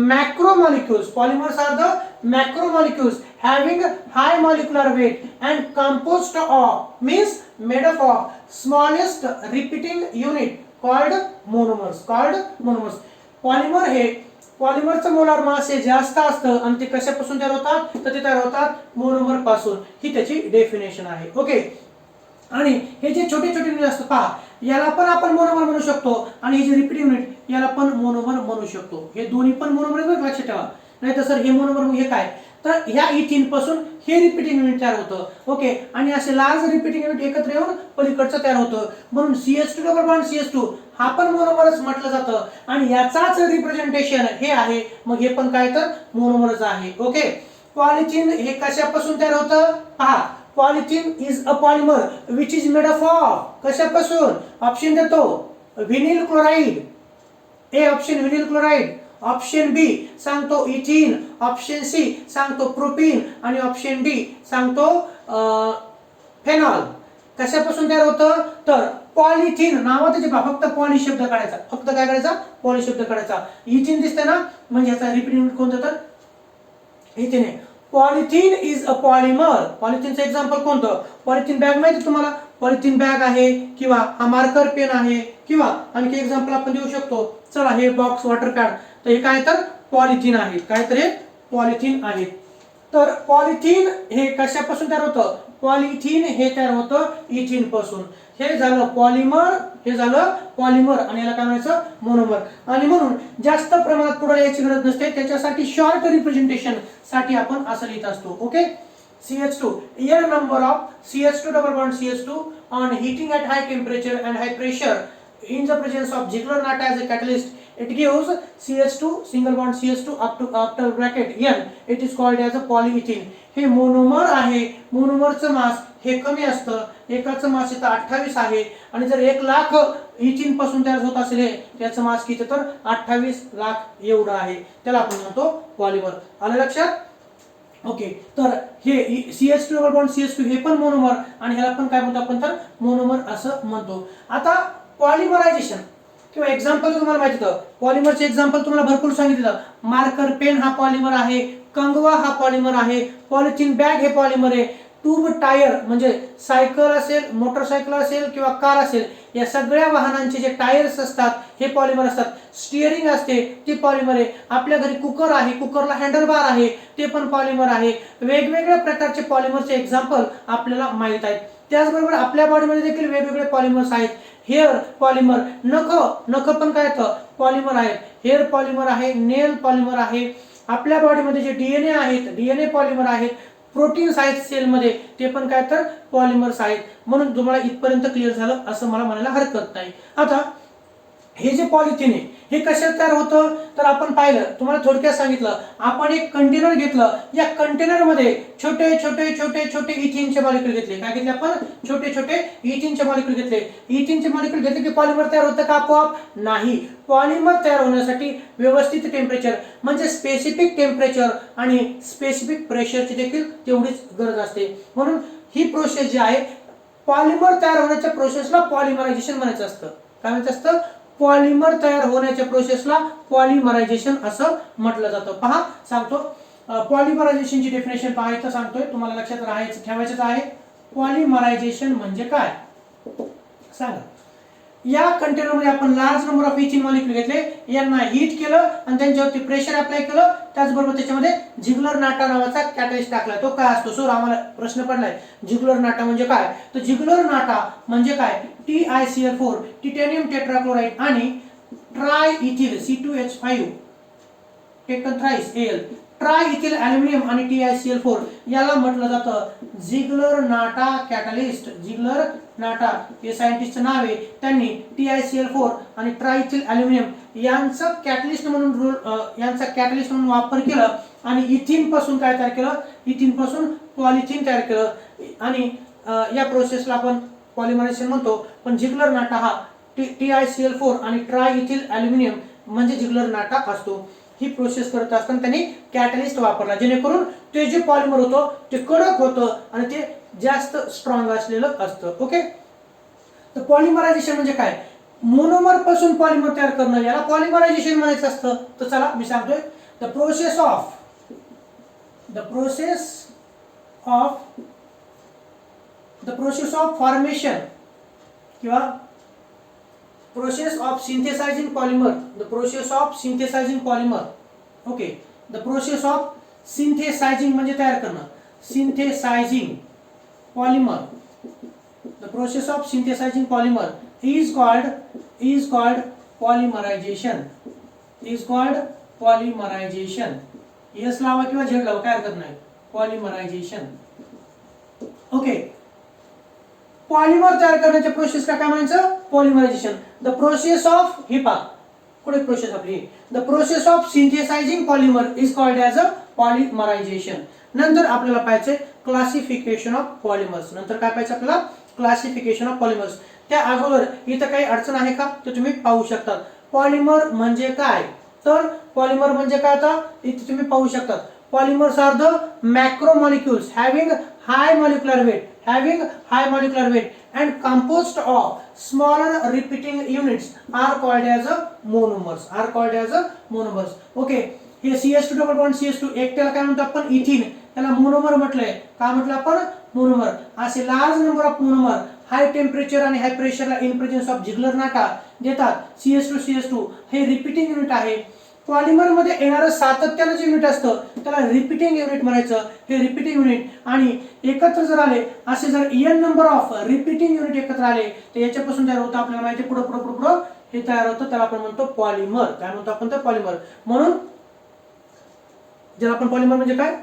macromolecules. Polymers are the macromolecules having high molecular weight and composed of, means made up of smallest repeating unit called monomers. Polymer हे पॉलिमरचं मोलार मास हे जास्त असतं आणि ते कशापासून तयार होतात तर ते तयार होतात मोनोमर पासून. ही त्याची डेफिनेशन आहे. ओके, आणि हे जे छोटे छोटे युनिट असतात पहा, याला पण आपण मोनोमर म्हणू शकतो आणि हे जे रिपीट युनिट याला पण मोनोमर म्हणू शकतो. हे दोन्ही पण मोनोमर लक्षात ठेवा. नाही तर सर हे मोनोमर हे काय, तर ह्या इथिन पासून हे रिपीटिंग युनिट तयार होतं. ओके, आणि असे लार्ज रिपीटिंग युनिट एकत्र येऊन पलीकडचं तयार होतं. म्हणून CH2 डबल बॉन्ड CH2 हा पण मोनोमरच म्हटलं जातं आणि याचाच रिप्रेझेंटेशन हे आहे. मग हे पण काय तर मोनोमरच आहे. ओके, पॉलिथिन हे कशापासून तयार होतं पहा. Polythene is a polymer which is made of कशापासून, ऑप्शन देतो vinyl chloride. A option vinyl chloride, option B सांगतो इथिन, ऑप्शन सी सांगतो प्रोपीन आणि ऑप्शन डी सांगतो फेनॉल. कशापासून तयार होतं तर पॉलिथिन नावात फक्त पॉली शब्द काढायचा, फक्त काय करायचा पॉली शब्द काढायचा. इथिन दिसतंय ना म्हणजे याचा रिपीट युनिट कोणतं तर इथिन आहे. Polythene is a polymer. पॉलिथिनचं एक्झाम्पल कोणतं, पॉलिथिन बॅग माहिती तुम्हाला, पॉलिथिन बॅग आहे किंवा हा मार्कर पेन आहे किंवा आणखी एक्झाम्पल आपण देऊ शकतो. चला हे बॉक्स वॉटर पॅड, तर हे काय तर पॉलिथिन आहे, काय तर हे पॉलिथिन आहे. तर पॉलिथिन हे कशापासून तयार होतं, पॉलिथिन हे तयार होतं इथिन पासून. हे झालं पॉलिमर, हे झालं पॉलिमर आणि याला काय म्हणायचं मोनोमर. आणि म्हणून जास्त प्रमाणात पुढे यायची गरज नसते, त्याच्यासाठी शॉर्ट रिप्रेझेंटेशन साठी आपण असं लिहित असतो. Okay, CH2 air number of CH2 double bond CH2 on heating at high temperature and high pressure in the presence of Ziegler-Natta as a catalyst, it gives CH2 single bond CH2 up to after bracket N. It is called as a polyethylene. हे मोनोमर आहे. मोनोमरचं मास हे कमी असतं, एकाचं मास इथं 28 आहे आणि जर 1,00,000 इथिन पासून तयार होत असेल त्याचं मास किती तर 28 लाख एवढं आहे. त्याला आपण म्हणतो पॉलिमर. आलं लक्षात. ओके, तर हे CH2 डबल बॉन्ड CH2 हे पण मोनोमर आणि ह्याला पण काय म्हणतो आपण तर मोनोमर असं म्हणतो. आता पॉलिमरायझेशन किंवा एक्झाम्पल तुम्हाला माहिती होतं, पॉलिमरचे एक्झाम्पल तुम्हाला भरपूर सांगितलं. मार्कर पेन हा पॉलिमर आहे, कंगवा हा पॉलिमर आहे, पॉलिथिन बॅग हे पॉलिमर आहे, ट्यूब टायर म्हणजे सायकल असेल, मोटरसायकल असेल किंवा कार असेल, या सगळ्या वाहनांचे जे टायर्स असतात हे पॉलिमर असतात. स्टिअरिंग असते ते पॉलिमर आहे. आपल्या घरी कुकर आहे, कुकरला हँडल बार आहे, ते पण पॉलिमर आहे. वेगवेगळ्या प्रकारचे पॉलिमरचे एक्झाम्पल आपल्याला माहित आहेत. त्याचबरोबर आपल्या बॉडीमध्ये देखील वेगवेगळे पॉलिमर्स आहेत. हेअर पॉलिमर, नख पण काय येतं पॉलिमर आहेत. हेअर पॉलिमर आहे, नेल पॉलिमर आहे. आपल्या बॉडीमध्ये जे DNA आहेत, DNA पॉलिमर आहेत. प्रोटीन्स आहेत सेलमध्ये, ते पण काय तर पॉलिमर्स आहेत. म्हणून तुम्हाला इथपर्यंत क्लिअर झालं असं मला म्हणायला हरकत नाही. आता हे जे पॉलिथिन आहे हे कशात तयार होतं तर आपण पाहिलं, तुम्हाला थोडक्यात सांगितलं. आपण एक कंटेनर घेतलं, या कंटेनर मध्ये छोटे छोटे छोटे छोटे इथिनचे मॉलिक्यूल घेतले. काय घेतले आपण, छोटे छोटे इथिनचे मॉलिक्यूल घेतले. इथिनचे मॉलिक्यूल घेतले की पॉलिमर तयार होतं का आपोआप, नाही. पॉलिमर तयार होण्यासाठी व्यवस्थित टेम्परेचर म्हणजे स्पेसिफिक टेम्परेचर आणि स्पेसिफिक प्रेशरची देखील तेवढीच गरज असते. म्हणून ही प्रोसेस जी आहे पॉलिमर तयार होण्याच्या प्रोसेसला पॉलिमरायझेशन म्हणायचं असतं. काय म्हणायचं असतं पॉलिमर तयार होण्याच्या प्रोसेसला पॉलिमरायझेशन असं म्हटलं जातं. पहा सांगतो, पॉलिमरायझेशनची डेफिनेशन पहा इथं सांगतोय, तुम्हाला लक्षात राहायचं ठेवायचं आहे. पॉलिमरायझेशन म्हणजे काय सांगा. या कंटेनरमध्ये आपण large number of ethene molecule घेतले, यांना हीट केलं आणि त्यांच्यावरती प्रेशर अप्लाय केलं, त्याचबरोबर त्याच्यामध्ये जिगलर नाटा नावाचा कॅटलिस्ट टाकला. तो काय असतो सर, आम्हाला प्रश्न पडलाय जिगलर नाटा म्हणजे काय. तर जिगलर नाटा म्हणजे काय, TiCl4 टिटॅनियम टेट्राक्लोराइड आणि triethyl C2H5 taken thrice Al triethyl aluminium आणि TiCl4 याला म्हटलं जातं Ziegler Natta catalyst. Ziegler Natta हे सायंटिस्टचं नाव आहे. त्यांनी TiCl4 आणि ट्रायइथिल अॅल्युमिनियम यांचा कॅटलिस्ट म्हणून वापर केला आणि इथिन पासून काय तयार केलं, इथिन पासून पॉलिथिन तयार केलं आणि या प्रोसेसला आपण पॉलिमरायझेशन म्हणतो. पण जिगलर नाटा हा TiCl4 आणि ट्रायइथिल अॅल्युमिनियम म्हणजे जिगलर नाटा असतो. ही प्रोसेस करत असताना त्यांनी कॅटलिस्ट वापरला, जेणेकरून ते जे पॉलिमर होतं ते कडक होतं आणि ते जास्त स्ट्रॉंग असलेलं असतं. ओके, तर पॉलिमरायझेशन म्हणजे काय, मोनोमर पासून पॉलिमर तयार करणं याला पॉलिमरायझेशन म्हणायचं असतं. तर चला मी सांगतोय, द प्रोसेस ऑफ फॉर्मेशन किंवा process of synthesising polymer. The process of synthesising polymer. Okay, the process of synthesising म्हणजे तयार करणं, synthesising polymer. The process of synthesising polymer is called polymerization. Yes लावा किंवा झेड लावा काय हरकत नाही, पॉलिमरायझेशन. ओके, पॉलिमर तयार करण्याच्या प्रोसेसला काय म्हणायचं, पॉलिमरायझेशन. द प्रोसेस ऑफ कुठे प्रोसेस आपली, the process of synthesising polymer is called as a polymerisation. नंतर आपल्याला पाहायचंय क्लासिफिकेशन ऑफ पॉलिमर्स. नंतर काय पाहायचं आपल्याला, क्लासिफिकेशन ऑफ पॉलिमर्स. त्या अगोदर इथं काही अडचण आहे का ते तुम्ही पाहू शकता. पॉलिमर म्हणजे काय, तर पॉलिमर म्हणजे काय आता इथे तुम्ही पाहू शकता. Polymers are the macromolecules having high molecular weight and composed of smaller repeating units are called as monomers. Okay, हे CH2 डबल बॉन्ड CH2 एकट्याला काय म्हणतो आपण, इथिन, त्याला मोनोमर म्हटलंय. काय म्हटलं आपण, मोनोमर. असे large number of monomer high temperature आणि हाय प्रेशरला in presence of Ziegler Natta देतात. CH2 हे रिपीटिंग युनिट आहे. पॉलिमर मध्ये येणारं सातत्यानं जे युनिट असतं त्याला रिपीटिंग युनिट म्हणायचं. हे रिपीटिंग युनिट आणि एकत्र जर आले, असे जर n number of repeating unit एकत्र आले तर याच्यापासून तयार होतं, आपल्याला माहिती पुढं हे तयार होतं, त्याला आपण म्हणतो पॉलिमर. काय म्हणतो आपण, तर पॉलिमर. म्हणून ज्याला आपण पॉलिमर म्हणजे काय,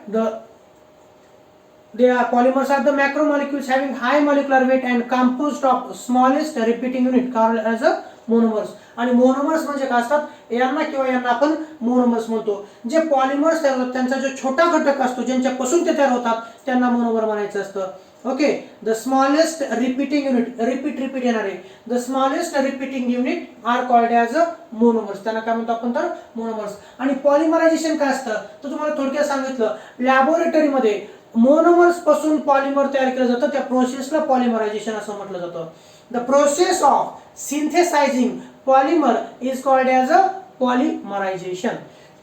polymers are the macromolecules having high molecular weight and composed of smallest repeating unit called as a monomers. आणि मोनोमर्स म्हणजे काय असतात, यांना आपण मोनोमर्स म्हणतो. जे पॉलिमर्स तयार होतात त्यांचा जो छोटा घटक असतो ज्यांच्यापासून ते तयार होतात त्यांना मोनोमर म्हणायचं असतं. Okay, the smallest repeating unit, repeat येणार आहे. The smallest repeating unit are called as a monomers. त्यांना काय म्हणतो आपण, तर मोनोमर्स. आणि पॉलिमरायझेशन काय असतं तर तुम्हाला थोडक्यात सांगितलं, लॅबोरेटरीमध्ये मोनोमर्स पासून पॉलिमर तयार केलं जातं, त्या प्रोसेसला पॉलिमरायझेशन असं म्हटलं जातं. The process of synthesising polymer is called as a polymerisation.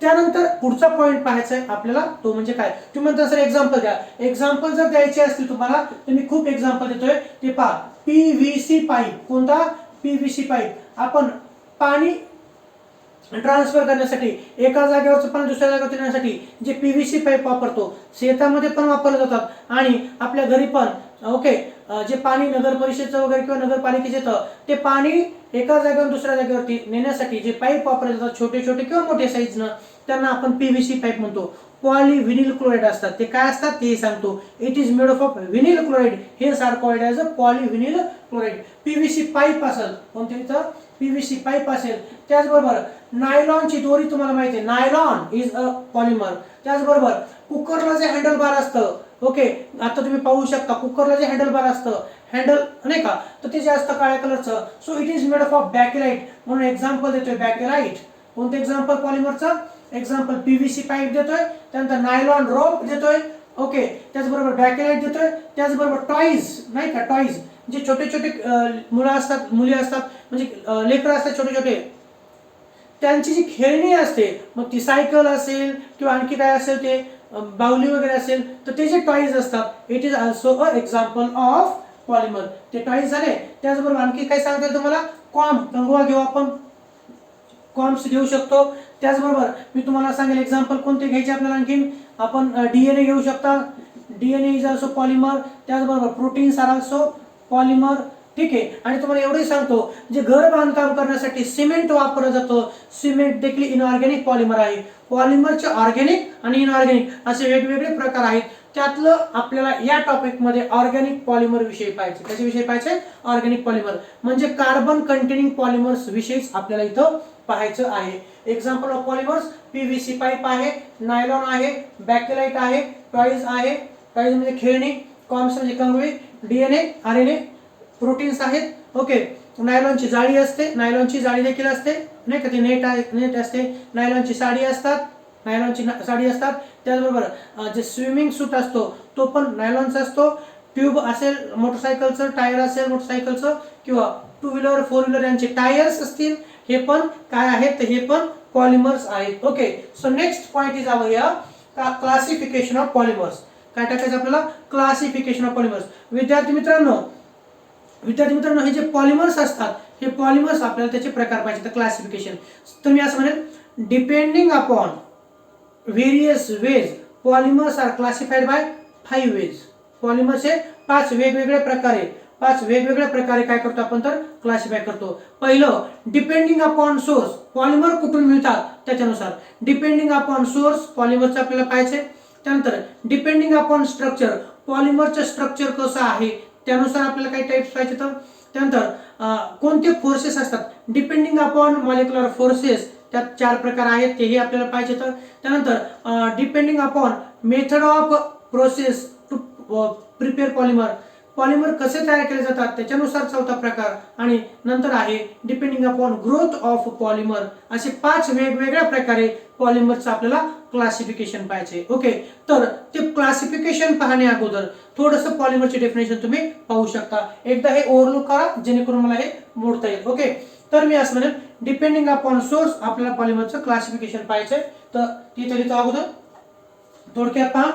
त्यानंतर पुढचा पॉइंट पाहायचा आहे आपल्याला, तो म्हणजे काय. तुम्ही म्हणता सर एक्झाम्पल द्या. एक्झाम्पल जर द्यायचे असतील तुम्हाला तर मी खूप एक्झाम्पल देतोय. ते पहा, PVC पाईप. कोणता, PVC पाईप. आपण पाणी ट्रान्सफर करण्यासाठी, एका जागेवरचं पाणी दुसऱ्या जागेवर नेण्यासाठी जे PVC पाईप वापरतो, शेतामध्ये पण वापरले जातात आणि आपल्या घरी पण. ओके, जे पाणी नगर परिषदेचं वगैरे किंवा नगरपालिकेचं येतं ते पाणी एका जागेवर दुसऱ्या जागेवरती नेण्यासाठी जे पाईप वापरले जातात, छोटे छोटे किंवा मोठे साईजनं, त्यांना आपण PVC पाईप म्हणतो. पॉलिव्हिनिल क्लोराइड असतात. ते काय असतात ते सांगतो. It is made of vinyl chloride, hence are called as a polyvinyl chloride. PVC pipe असेल, कोणत्या इथं PVC पाईप असेल. त्याचबरोबर नायलॉनची दोरी, तुम्हाला माहिती आहे नायलॉन इज अ पॉलिमर. त्याचबरोबर कुकरला जे हँडल बार असतं, ओके, आता तुम्ही पाहू शकता कुकरला जे हँडल बार असतं, हँडल नाही का, तर ते जे असतं काळ्या कलरचं. So it is made of bakelite. म्हणून एक्झाम्पल देतोय बॅकेलाइट. कोणतं एक्झाम्पल पॉलिमरचं, एक्झाम्पल PVC पाईप देतोय, त्यानंतर नायलॉन रोप देतोय. ओके, त्याचबरोबर बॅकेलाइट देतोय. त्याचबरोबर टॉईज नाही का, टॉईज जे छोटे छोटे मुली असतात म्हणजे लेकरं असतात छोटे छोटे, त्यांची जी खेळणी असते, मग ती सायकल असेल किंवा आणखी काय असेल ते बाहुली वगैरे असेल, तर ते जे टॉईज असतात it is also a example of polymer. ते टॉईज झाले. त्याचबरोबर आणखी काय सांगता येईल तुम्हाला, कॉम्ब, कंगवा घेऊ आपण, कॉम्ब्स घेऊ शकतो. त्याचबरोबर मी तुम्हाला सांगेल एक्झाम्पल कोणते घ्यायचे आपल्याला. आणखीन आपण डीएनए घेऊ शकता. DNA is also polymer. त्याचबरोबर प्रोटीन्स आर ऑल्सो पॉलिमर. ठीक आहे. आणि तुम्हाला एवढंही सांगतो, जे घर बांधकाम करण्यासाठी सिमेंट वापरलं जातं, सिमेंट देखील इनऑर्गॅनिक पॉलिमर आहे. पॉलिमरचे ऑर्गॅनिक आणि इनऑर्गॅनिक असे वेगवेगळे प्रकार आहेत. त्यातलं आपल्याला या टॉपिक मध्ये ऑर्गॅनिक पॉलिमर विषयी पाहायचे. कशाविषयी पाहायचे? ऑर्गॅनिक पॉलिमर म्हणजे कार्बन कंटेनिंग पॉलिमर्स विषयीच आपल्याला इथं पाहायचं आहे. Example of polymers, PVC pipe आहे, नायलॉन आहे, बॅकेलाइट आहे, टॉईज आहे, टॉईज म्हणजे खेळणी, कॉम्ब्स म्हणजे कंगवे, डीएनए, आरएनए, प्रोटीन्स आहेत. ओके. नायलॉनची जाळी असते, नायलॉनची जाळी देखील असते नाही का, ती नेट असते, नायलॉनची साडी असतात, नायलॉनची साडी असतात. त्याचबरोबर जे स्विमिंग सूट असतो तो पण नायलॉनचा असतो. ट्यूब असेल मोटरसायकलचं, टायर असेल मोटरसायकलचं किंवा टू व्हीलर, फोर व्हीलर यांचे टायर्स असतील, हे पण काय आहेत, तर हे पण पॉलिमर्स आहेत. Okay. So next point is our here classification of polymers. काय टाकायचं आपल्याला? Classification of polymers. विद्यार्थी मित्रांनो, हे जे पॉलिमर्स असतात, हे पॉलिमर्स आपल्याला त्याचे प्रकार पाहिजे. तर क्लासिफिकेशन तर मी असं म्हणेल, depending upon various ways polymers are classified by 5 ways. पॉलिमर्सचे 5 वेगवेगळे प्रकारे, 5 वेगवेगळ्या प्रकारे काय करतो आपण, तर क्लासिफाय करतो. पहिलं, डिपेंडिंग अपॉन सोर्स, पॉलिमर कुठून मिळतात त्याच्यानुसार. डिपेंडिंग अपॉन सोर्स पॉलिमरचं आपल्याला पाहायचे. त्यानंतर डिपेंडिंग अपॉन स्ट्रक्चर, पॉलिमरचं स्ट्रक्चर कसं आहे त्यानुसार आपल्याला काही टाइप्स पाहिजे. तर त्यानंतर कोणते फोर्सेस असतात, डिपेंडिंग अपॉन मॉलिक्युलर फोर्सेस, त्यात 4 प्रकार आहेत, तेही आपल्याला पाहिजे. तर त्यानंतर depending upon method of process to prepare polymer, polymer कसे तयार केले जातात त्याच्यानुसार 4था प्रकार. आणि नंतर आहे depending upon growth of polymer. असे 5 वेगवेगळ्या प्रकारे पॉलिमरचं आपल्याला क्लासिफिकेशन पाहिजे. ओके. तर ते क्लासिफिकेशन पाहण्या अगोदर थोडंसं पॉलिमरचे डेफिनेशन तुम्ही पाहू शकता. एकदा हे ओव्हरलुक करा जेणेकरून मला हे मोडता येईल. ओके. तर मी असं म्हणेन, डिपेंडिंग अपॉन सोर्स आपल्याला पॉलिमरचं क्लासिफिकेशन पाहिजे. तर तिथे लिहितो अगोदर, थोडक्यात पहा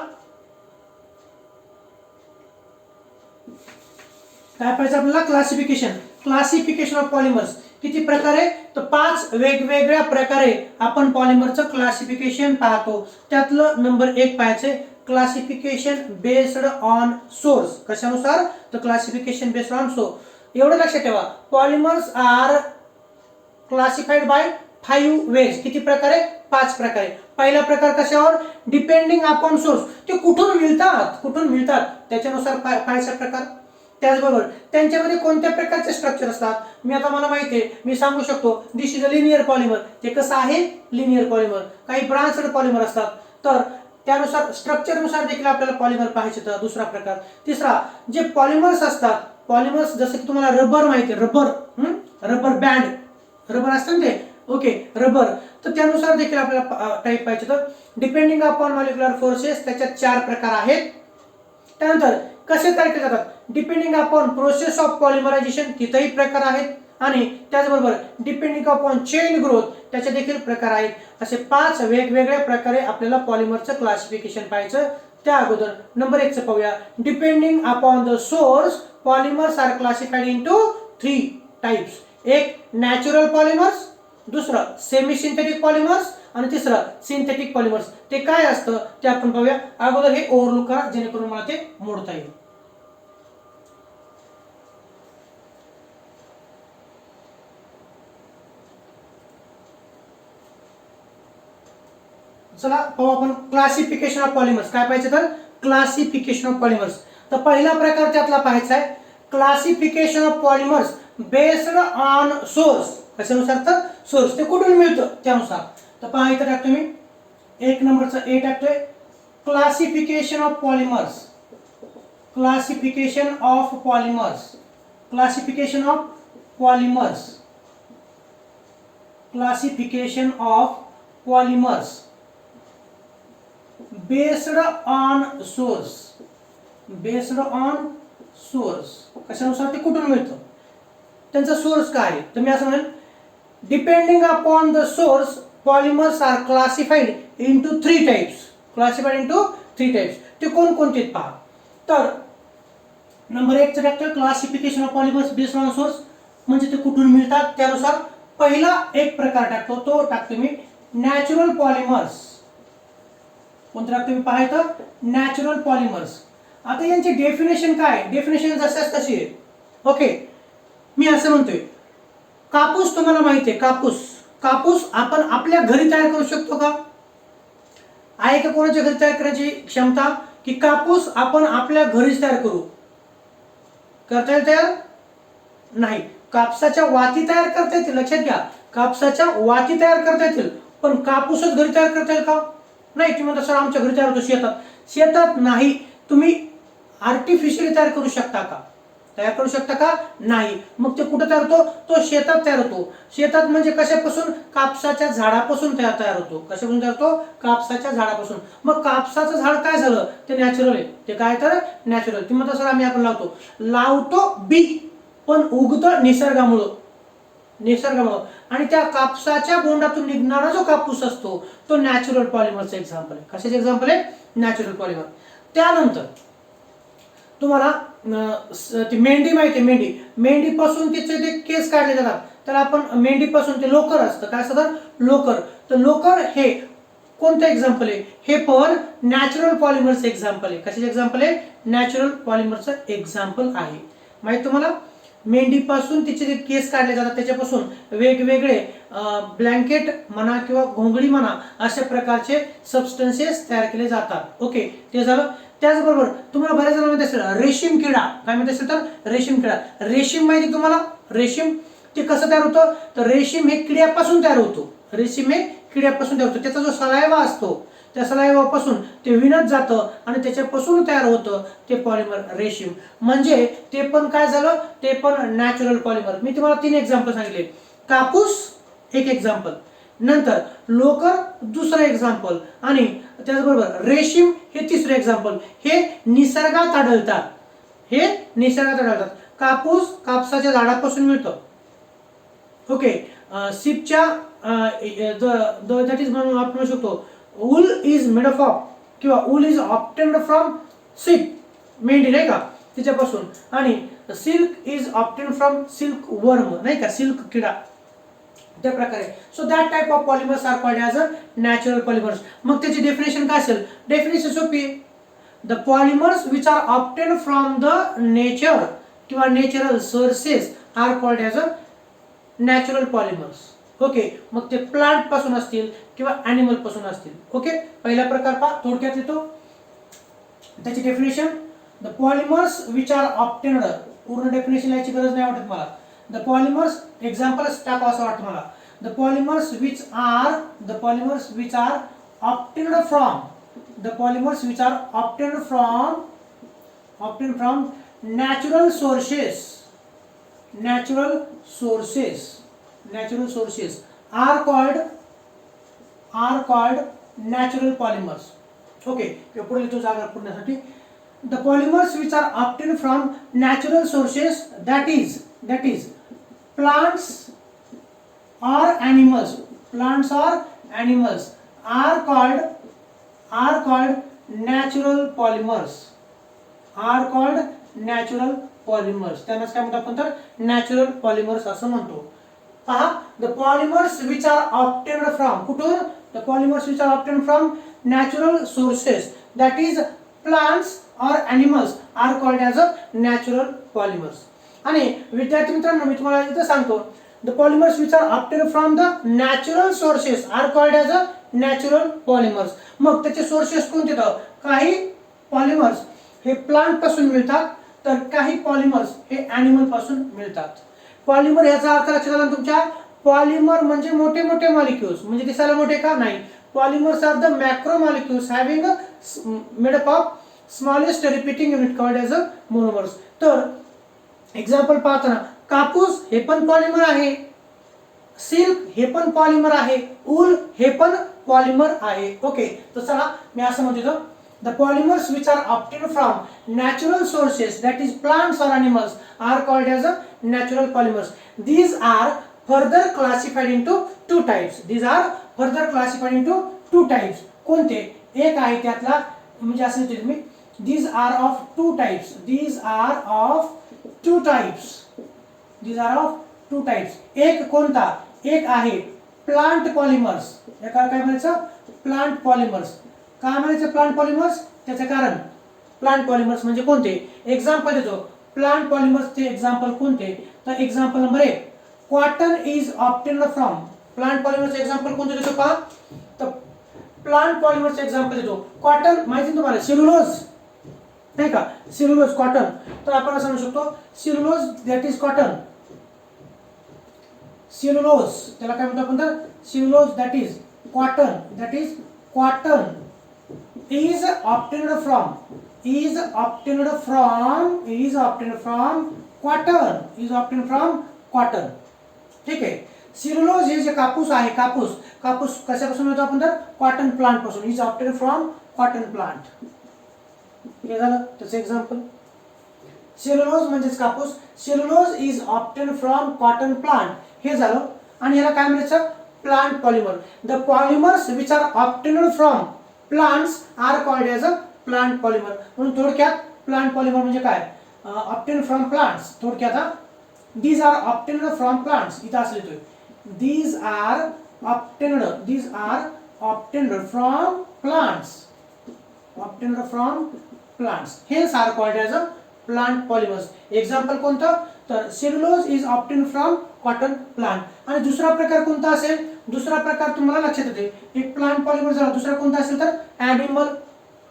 काय पाहिजे आपल्याला. Classification of polymers. किती प्रकारे, तर 5 वेगवेगळ्या प्रकारे आपण पॉलिमरचं क्लासिफिकेशन पाहतो. त्यातलं नंबर 1 पाहायचे, क्लासिफिकेशन बेस्ड ऑन सोर्स. कशानुसार, तर क्लासिफिकेशन बेस्ड ऑन सोर्स. एवढं लक्षात ठेवा, polymers are classified by 5 ways. किती प्रकारे, 5 प्रकारे. पहिला प्रकार कशावर, डिपेंडिंग अपॉन सोर्स, ते कुठून मिळतात त्याच्यानुसार पाहायचा प्रकार. त्याचबरोबर त्यांच्यामध्ये कोणत्या प्रकारचे स्ट्रक्चर असतात. मी आता मला माहिती आहे, मी सांगू शकतो दिस इज अ लिनियर पॉलिमर. ते कसं आहे, लिनियर पॉलिमर. काही ब्रांच्ड पॉलिमर असतात, तर त्यानुसार स्ट्रक्चरनुसार देखील आपल्याला पॉलिमर पाहायचे. तर दुसरा प्रकार. तिसरा, जे पॉलिमर्स असतात, पॉलिमर्स जसं की तुम्हाला रबर माहिती आहे, रबर बँड, रबर असतं ते. ओके. रबर, तर त्यानुसार देखील आपल्याला टाईप पाहिजे. तर डिपेंडिंग अपॉन मॉलिक्युलर फोर्सेस, त्याच्यात 4 प्रकार आहेत. त्यानंतर कसे तयार केले जातात, डिपेंडिंग अपॉन प्रोसेस ऑफ पॉलिमरायझेशन, तिथेही प्रकार आहेत. आणि त्याचबरोबर डिपेंडिंग अपॉन चेन ग्रोथ, त्याचे देखील प्रकार आहेत. असे 5 वेगवेगळ्या प्रकारे आपल्याला पॉलिमरचं क्लासिफिकेशन पाहायचं. त्या अगोदर नंबर 1 पाहूया. Depending upon the source polymers are classified into 3 types. एक नॅचरल पॉलिमर्स, दुसरं सेमी सिंथेटिक पॉलिमर्स आणि तिसरं सिंथेटिक पॉलिमर्स. ते काय असतं ते आपण पाहूया. अगोदर हे ओव्हरलुक करा जेणेकरून मला ते मोडता येईल. चला पाहू आपण क्लासिफिकेशन ऑफ पॉलिमर्स. काय पाहिजे, तर क्लासिफिकेशन ऑफ पॉलिमर्स. तर पहिला प्रकार त्यातला पाहायचा आहे, classification of polymers based on source. कशानुसार, तर सोर्स, ते कुठून मिळतं त्यानुसार. तर पहा इथं टाकतो मी 1 नंबरचा ए टाकतोय, classification of polymers. Classification of polymers, classification of polymers, classification of polymers based on source. Based on source, कशानुसार, ते कुठून मिळतं, त्यांचा सोर्स काय आहे. तर मी असं म्हणेन, Depending upon the source, polymers are classified into three types. Classified into three types. ते कोणकोणते पहा. तर नंबर 1 टाकतो classification of polymers based on source, म्हणजे ते कुठून मिळतात त्यानुसार. पहिला एक प्रकार टाकतो, तो टाकतो मी नॅचरल पॉलिमर्स. कोणतं टाकतो मी पाहायचं, नॅचरल पॉलिमर्स. आता यांची डेफिनेशन काय, डेफिनेशन जशाच तशी आहे. ओके, मी असं म्हणतोय, कापूस तुम्हाला माहिती आहे, कापूस आपण आपल्या घरी तयार करू शकतो का? आहे का कोणाच्या घरी तयार करायची क्षमता की कापूस आपण आपल्या घरीच तयार करू? करता येईल तयार? नाही. कापसाच्या वाती तयार करता येतील, लक्षात घ्या, कापसाच्या वाती तयार करता येतील, पण कापूसच घरी तयार करता येईल का? नाही. तुम्ही म्हणता सर आमच्या घरी तयार होतो, शेतात नाही. तुम्ही आर्टिफिशियली तयार करू शकता का? तयार करू शकता का? नाही. मग ते कुठे तयार होतो? तो शेतात तयार होतो. शेतात म्हणजे कशापासून? कापसाच्या झाडापासून तयार होतो. कशापासून तयार होतो? कापसाच्या झाडापासून. मग कापसाचं झाड काय झालं? ते नॅचरल आहे. ते काय तर नॅचरल. तुम्ही म्हणता सर आम्ही आपण लावतो बी, पण उगतं निसर्गामुळं. आणि त्या कापसाच्या बोंडातून निघणारा जो कापूस असतो तो नॅचरल पॉलिमरचं एक्झाम्पल आहे. कशाचे एक्झाम्पल आहे? Natural polymer. त्यानंतर तुम्हाला ती मेंढी माहिती आहे, मेंढीपासून तिचे ते केस काढले जातात, तर आपण मेंढीपासून ते लोकर असतं. काय असतं? लोकर. तर लोकर हे कोणतं एक्झाम्पल आहे? हे पण नॅचरल पॉलिमरचं एक्झाम्पल आहे. कशाचे एक्झाम्पल आहे? नॅचरल पॉलिमरचं एक्झाम्पल आहे. माहिती तुम्हाला? मेंढीपासून तिचे जे केस काढले जातात त्याच्यापासून वेगवेगळे ब्लँकेट म्हणा किंवा घोंगडी म्हणा अशा प्रकारचे सबस्टन्सेस तयार केले जातात. ओके, ते झालं. त्याचबरोबर तुम्हाला बऱ्याच जणांना माहिती असेल रेशीम किडा. काय माहिती असेल तर रेशीम किडा. रेशीम माहिती तुम्हाला? रेशीम ते कसं तयार होतं? तर रेशीम हे किड्यापासून तयार होतो. त्याचा जो सलायवा असतो त्या सलायवापासून ते विणत जातं आणि त्याच्यापासून तयार होतं ते पॉलिमर रेशीम. म्हणजे ते पण काय झालं? ते पण नॅचरल पॉलिमर. मी तुम्हाला 3 एक्झाम्पल सांगितले. कापूस एक एक्झाम्पल, नंतर लोकर दुसरं एक्झाम्पल, आणि त्याचबरोबर रेशीम हे तिसरं एक्झाम्पल. हे निसर्गात आढळतात. कापूस कापसाच्या झाडापासून मिळतो. ओके, सीपच्या दॅट इज म्हणून आपण म्हणू शकतो वूल इज मेड ऑफ किंवा wool is obtained from sheep, मेंढी नाही का तिच्यापासून. आणि silk is obtained from silk worm, नाही का, सिल्क किडा. त्या प्रकारे. So that type of polymers are called as a natural polymers. मग त्याची डेफिनेशन काय असेल? डेफिनेशन सोपी आहे. The polymers which are obtained from the nature किंवा natural sources are called as a natural polymers. Okay, मग ते प्लांट पासून असतील किंवा ॲनिमल पासून असतील. ओके, पहिला प्रकार पहा, थोडक्यात येतो. त्याची definition, the polymers which are obtained. पूर्ण डेफिनेशन याची गरज नाही वाटत मला. द पॉलिमर्स एक्झाम्पल्स टाका असं वाटतं मला. The polymers which are obtained from natural sources are called natural polymers. Okay, पुढे लिहितो जागा पूर्णसाठी. The polymers which are obtained from natural sources, that is plants or animals are called natural polymers. त्यांनाच काय म्हणतो आपण? तर नॅचरल पॉलिमर्स असं म्हणतो. पहा, the polymers which are obtained from, कुठून? The polymers which are obtained from natural sources, that is plants or animals are called as a natural polymers. आणि विद्यार्थी मित्रांनो, मी तुम्हाला इथं सांगतो, the polymers which are obtained from the natural sources are called as a natural polymers. मग त्याचे सोर्सेस कोणते? काही पॉलिमर्स हे प्लांट पासून मिळतात, तर काही पॉलिमर्स हे ॲनिमल पासून मिळतात. पॉलिमर याचा अर्थ लक्षात आला तुमच्या? पॉलिमर म्हणजे मोठे मोठे मॉलिक्युल्स, म्हणजे दिसायला मोठे का? नाही. Polymers are the macro molecules having made up of smallest repeating unit called as a monomers. तर एक्झाम्पल पाहताना कापूस हे पण पॉलिमर आहे, सिल्क हे पण पॉलिमर आहे, ऊल हे पण पॉलिमर आहे. ओके, तर चला मी असं म्हणतो, the polymers which are obtained from natural sources, that is plants or animals, are called as a natural polymers. These are further classified into two types. These are further classified into two types. कोणते? एक आहे त्यातला म्हणजे असं लिहितो तुम्ही, these are of two types. These are of two types. These are of two types. एक कोणता? एक आहे प्लांट पॉलिमर्स. एका काय म्हणायचं? Plant polymers. का म्हणायचं प्लांट पॉलिमर्स? त्याचं कारण प्लांट पॉलिमर्स म्हणजे कोणते? एक्झाम्पल देतो. प्लांट पॉलिमर्सचे एक्झाम्पल कोणते? तर example number 1, cotton is obtained from. Plant पॉलिमर्सचे एक्झाम्पल कोणते देतो पहा. तर प्लांट पॉलिमर्सचे एक्झाम्पल देतो. कॉटन माहिती आहे तुम्हाला, सेल्युलोज नाही का, सेल्युलोज कॉटन. तर आपण असं म्हणू शकतो cellulose that is cotton. Cellulose त्याला काय म्हणतो आपण? तर cellulose that is cotton. That is cotton is obtained from cotton. ठीक आहे. सेल्युलोज हे जे कापूस आहे, कापूस कशापासून मिळतो आपण? तर कॉटन प्लांट पासून. Is obtained from cotton plant. हे झालं त्याचं एक्झाम्पल. सेल्युलोज म्हणजेच कापूस. Cellulose is obtained from cotton plant. हे झालं. आणि याला काय म्हणायचं? Plant polymer. The polymers which are obtained from plants are called as a plant polymer. म्हणून थोडक्यात प्लांट पॉलिमर म्हणजे काय? Obtained from plants. थोडक्यात these are obtained from plants. इथं असं लिहितोय these are obtained from plants. obtained from plants. Hence are called as a plant polymers. Example कोणतं? तर cellulose is obtained from cotton plant. आणि दुसरा प्रकार कोणता असेल? दुसरा प्रकार तुम्हाला लक्षात येते. एक प्लांट पॉलिमर झाला. दुसरा कोणता असेल? तर ॲनिमल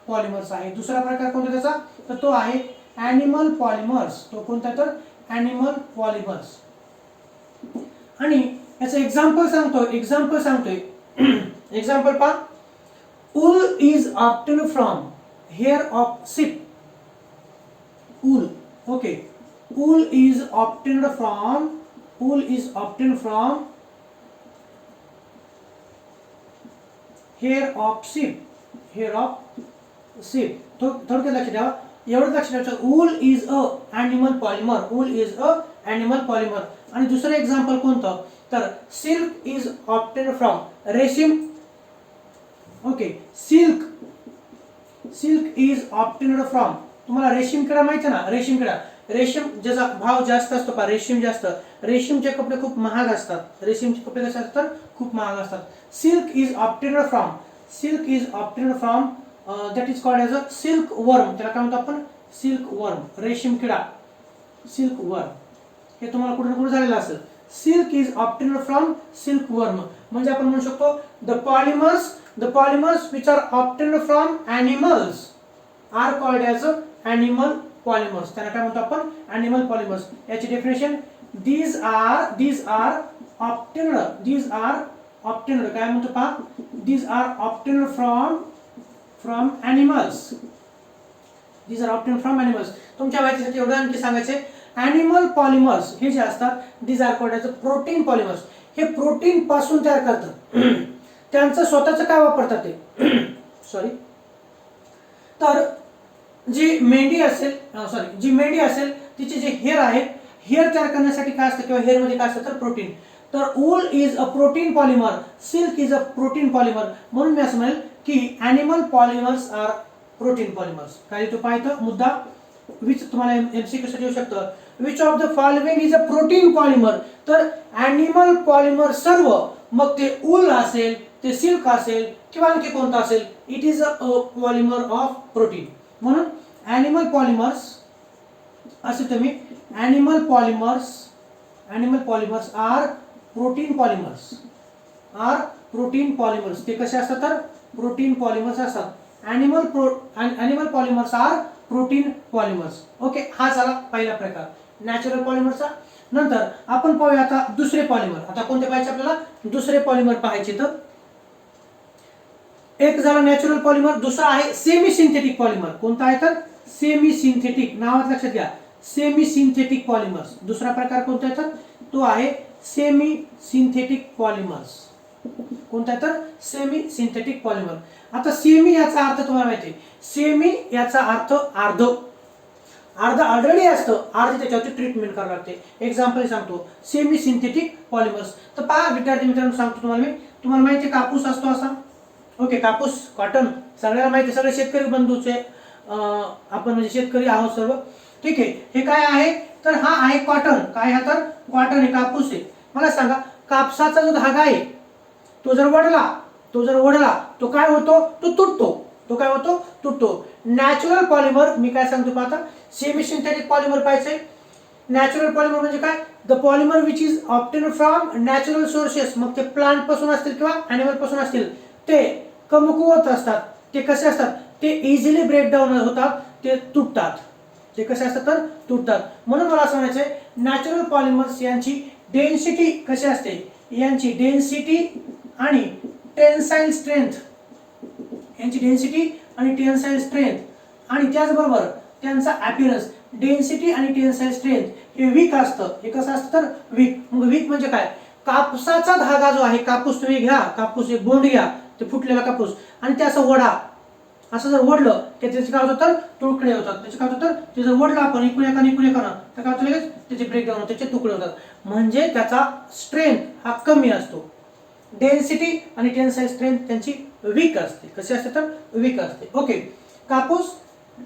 पॉलिमर्स आहे. दुसरा प्रकार कोणता त्याचा? तर तो आहे ॲनिमल पॉलिमर्स. तो कोणता? तर ॲनिमल पॉलिमर्स. आणि याचं एक्झाम्पल सांगतोय. एक्झाम्पल पहा. Wool is obtained from hair of ship. Wool. Okay. Wool is obtained from hair of ship. थोडक्यात लक्षात ठेवा. एवढं लक्षात ठेवायचं. Wool is a animal polymer. आणि दुसरं एक्झाम्पल कोणतं? तर सिल्क इज ऑब्टेन्ड फ्रॉम रेशीम. Okay. Silk is obtained from. तुम्हाला रेशीम किडा माहिती ना? रेशीम ज्याचा भाव जास्त असतो पहा. रेशीम जास्त. रेशीमचे कपडे खूप महाग असतात. रेशीमचे कपडे कसे असतात? खूप महाग असतात. Silk is obtained from that is called as a silk worm. त्याला काय म्हणतो आपण? Silk worm. रेशीम किडा, सिल्क वर्म. हे तुम्हाला कुठे ना कुठे झालेलं असेल. Silk is obtained from silk worm. म्हणजे आपण म्हणू शकतो the polymers which are obtained from animals are called as animal polymers. त्याला काय म्हणतो आपण? Animal polymers. याची डेफिनेशन these are obtained काय म्हणतो पहा? these are obtained from animals. तुमच्या माहितीसाठी एवढं आणखी सांगायचे. ॲनिमल पॉलिमर्स हे जे असतात these are called as protein polymers. हे प्रोटीन पासून तयार करतात. त्यांचं स्वतःचं काय वापरतात ते? सॉरी. तर जी मेंढी असेल तिचे जे हेअर आहेत, हेअर तयार करण्यासाठी काय असतं किंवा हेअर मध्ये काय असतं? तर प्रोटीन. तर wool is a protein polymer, silk is a protein polymer. म्हणून मी असं म्हणेल की animal polymers are protein polymers. काय तो पाहिजे मुद्दा विच तुम्हाला एमसीक्यू साठी येऊ शकतं. Which of the following is a protein polymer? तर ॲनिमल पॉलिमर सर्व, मग ते वूल असेल, ते सिल्क असेल किंवा आणखी कोणता असेल, it is a polymer of protein. म्हणून ॲनिमल पॉलिमर्स असे तुम्ही animal polymers are protein polymers. ते कसे असतात? तर प्रोटीन पॉलिमर्स असतात. Animal polymers are protein polymers. Okay. हा झाला पहिला प्रकार नॅचरल पॉलिमरचा. नंतर आपण पाहूया आता दुसरे पॉलिमर. आता कोणते पाहायचे आपल्याला? दुसरे पॉलिमर पाहायचे. तर एक झाला नॅचरल पॉलिमर, दुसरा आहे सेमी सिंथेटिक पॉलिमर. कोणता आहे? तर सेमी सिंथेटिक. नावात लक्षात घ्या, सेमी सिंथेटिक पॉलिमर्स. दुसरा प्रकार कोणता आहे? तर तो आहे सेमी सिंथेटिक पॉलिमर्स. कोणता आहे? तर सेमी सिंथेटिक पॉलिमर. आता सेमी याचा अर्थ तुम्हाला माहिती आहे. सेमी याचा अर्थ अर्ध. अर्ध ऑलरेडी असतं, अर्ध त्याच्यावरती ट्रीटमेंट करावं लागते. एक्झाम्पल सांगतो, सेमी सिंथेटिक पॉलिमर्स. तर पहा विद्यार्थी मित्रांनो, सांगतो तुम्हाला मी. तुम्हाला माहिती कापूस असतो असा, ओके, कापूस, कॉटन, सगळ्यांना माहिती, सगळे शेतकरी बंधूचे आपण म्हणजे शेतकरी आहोत सर्व, ठीक आहे. हे काय आहे, तर हा आहे कॉटन. काय हा, तर कॉटन आहे, कापूस आहे. मला सांगा, कापसाचा जो धागा आहे तो जर ओढला तो काय होतो, तो तुटतो. तो काय होतो, तुटतो. नॅचरल पॉलिमर, मी काय सांगतो आता, सेमी सिंथेटिक पॉलिमर पाहिजे. नॅचरल पॉलिमर म्हणजे काय, the polymer which is obtain from natural sources. मग ते प्लांट पासून असतील किंवा अॅनिमल पासून असतील, ते कमकुवत असतात. ते कसे असतात, ते इझिली ब्रेकडाऊन होतात, ते तुटतात. ते कसे असतात, तर तुटतात. म्हणून मला असं म्हणायचंय, नॅचरल पॉलिमर्स यांची डेन्सिटी कशी असते, यांची डेन्सिटी आणि टेन्साइल स्ट्रेंथ, यांची डेन्सिटी आणि टेन्साइल स्ट्रेंथ, आणि त्याचबरोबर त्यांचा अपीअरन्स, डेन्सिटी आणि टेन्साइल स्ट्रेंथ हे वीक असतं. हे कसं असतं, तर वीक. मग वीक म्हणजे काय, कापसाचा धागा जो आहे, कापूस तुम्ही घ्या, कापूस एक बोंड घ्या, ते फुटलेला कापूस, आणि ते असं ओढा, असं जर ओढलं की त्याचे काय होतं, तर तुकडे होतात. त्याचे काय होतं, तर ते जर ओढलं आपण इकडून एकानं तर काय होतं, लगेच त्याचे ब्रेकडाऊन होते, त्याचे तुकडे होतात. म्हणजे त्याचा स्ट्रेंथ हा कमी असतो. डेन्सिटी आणि टेन्साइल स्ट्रेंथ त्यांची वीक असते. कशी असते, तर वीक असते. ओके, कापूस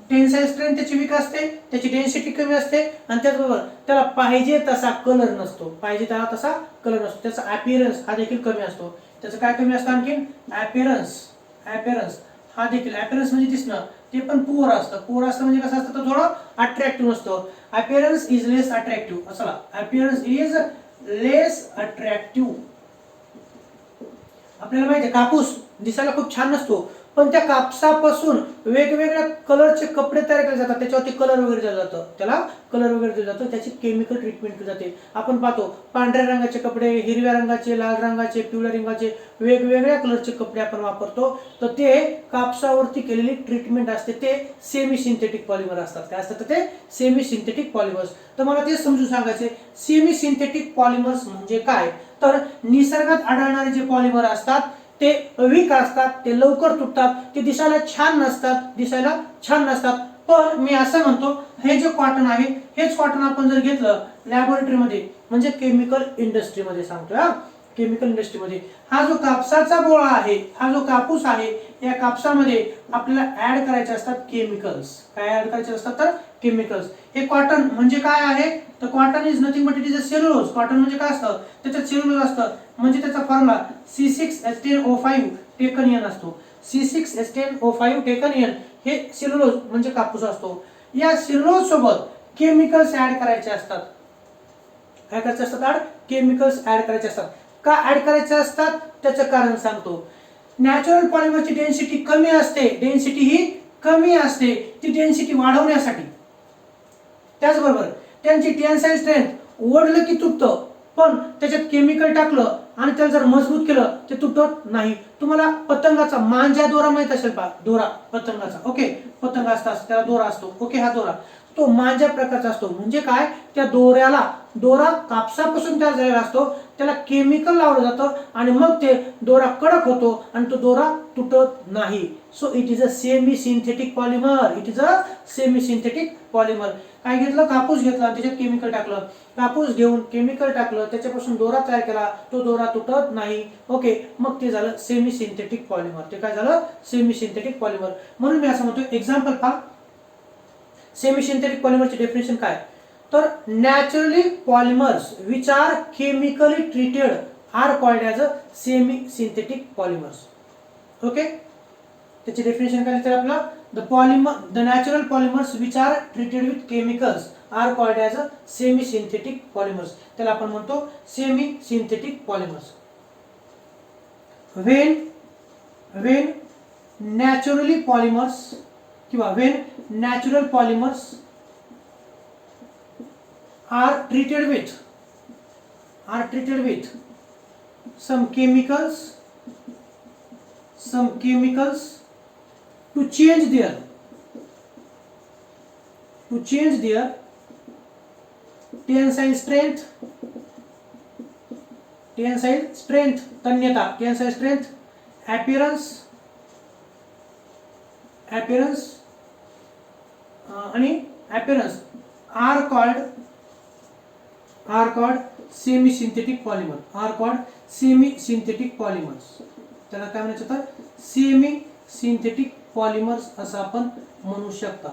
टेन्साइल स्ट्रेंथ त्याची वीक असते, त्याची डेन्सिटी कमी असते, आणि त्याचबरोबर त्याला पाहिजे तसा कलर नसतो. पाहिजे त्याला तसा कलर नसतो. त्याचा अपीअरन्स हा देखील कमी असतो. त्याचं काय कमी असतं, आणखीन अपीअरन्स हा देखील, अपीअरन्स म्हणजे दिसणं, ते पण पुअर असतं. पुअर असतं म्हणजे कसं असतं, तर थोडं अट्रॅक्टिव्ह नसतं. अपीअरन्स इज लेस अट्रॅक्टिव्ह असला, अपीअरन्स इज लेस अट्रॅक्टिव्ह. आपल्याला माहिती आहे, कापूस दिसायला खूप छान नसतो, पण त्या कापसापासून वेगवेगळ्या कलरचे कपडे तयार केले जातात. त्याच्यावरती कलर वगैरे दिलं जातं, त्याला कलर वगैरे दिलं जातं, त्याची केमिकल ट्रीटमेंट केली जाते. आपण पाहतो, पांढऱ्या रंगाचे कपडे, हिरव्या रंगाचे, लाल रंगाचे, पिवळ्या रंगाचे, वेगवेगळ्या कलरचे कपडे आपण वापरतो. तर ते कापसावरती केलेली ट्रीटमेंट असते. ते सेमी सिंथेटिक पॉलिमर असतात. काय असतात, ते सेमी सिंथेटिक पॉलिमर्स. तर मला ते समजून सांगायचे, सेमी सिंथेटिक पॉलिमर्स म्हणजे काय, तर निसर्गात आढळणारे जे पॉलिमर असतात ते वीक असतात, ते लवकर तुटतात, ते दिसायला छान नसतात. पण मी असं म्हणतो, हे जे कॉटन आहे, हेच कॉटन आपण जर घेतलं लॅबोरेटरीमध्ये, म्हणजे केमिकल इंडस्ट्रीमध्ये सांगतोय, केमिकल इंडस्ट्रीमध्ये, हा जो कापसाचा बोळा आहे, हा जो कापूस आहे, या कापसामध्ये आपल्याला ऍड करायचे असतात केमिकल्स. काय ऍड करायचे असतात, तर केमिकल्स. हे कॉटन म्हणजे काय आहे, तर cotton is nothing but it is a cellulose. Cotton म्हणजे काय असतं, त्याच्यात सेल्युलोज असतं. म्हणजे त्याचा फॉर्म्युला C6H10O5 टेकन एन असतो. C6H10O5 टेकन एन हे सेल्युलोज म्हणजे कापूस असतो. या सेल्युलोज सोबत केमिकल्स ऍड करायचे असतात. काय करायचे असतात, केमिकल्स ऍड करायचे असतात. का ऍड करायचे असतात, त्याचं कारण सांगतो. नॅचरल पॉलिमरची डेन्सिटी कमी असते, डेन्सिटी ही कमी असते, ती डेन्सिटी वाढवण्यासाठी. त्याचबरोबर त्यांची टेन्साइल स्ट्रेंथ ओढलं की तुटतं, पण त्याच्यात केमिकल टाकलं आणि त्याला जर मजबूत केलं ते तुटत नाही. तुम्हाला पतंगाचा मांजा दोरा माहित असेल पहा, दोरा पतंगाचा, ओके, पतंग असतात त्याला दोरा असतो, ओके, हा दोरा तो मांजा प्रकारचा असतो. म्हणजे काय, त्या दोरा कापसापासून तयार झालेला असतो, त्याला केमिकल लावलं जातं आणि मग ते दोरा कडक होतो आणि तो दोरा तुटत नाही. So it is a semi synthetic polymer. It is a semi synthetic polymer. काय घेतलं, कापूस घेतला, त्याच्यात केमिकल टाकलं, कापूस घेऊन केमिकल टाकलं, त्याच्यापासून दोरा तयार केला, तो दोरा तुटत नाही, ओके, मग ते झालं सेमी सिंथेटिक पॉलिमर. ते काय झालं, सेमी सिंथेटिक पॉलिमर. म्हणून मी असं म्हणतो, एक्झाम्पल पहा, सेमी सिंथेटिक पॉलिमरची डेफिनेशन काय, तर naturally polymers which are chemically treated are called as a semi synthetic polymers. Okay, त्याची डेफिनेशन काय लिहितात आपल्याला, the natural polymers which are treated with chemicals are called as a semi synthetic polymers. त्याला आपण म्हणतो semi synthetic polymers. when naturally polymers किंवा when natural polymers are treated with some chemicals to change their tensile strength, तन्यता, tensile strength, appearance आणि appearance are called semi synthetic polymers. त्याला काय म्हणायचं तर सेमी सिंथेटिक पॉलिमर्स असं आपण म्हणू शकता.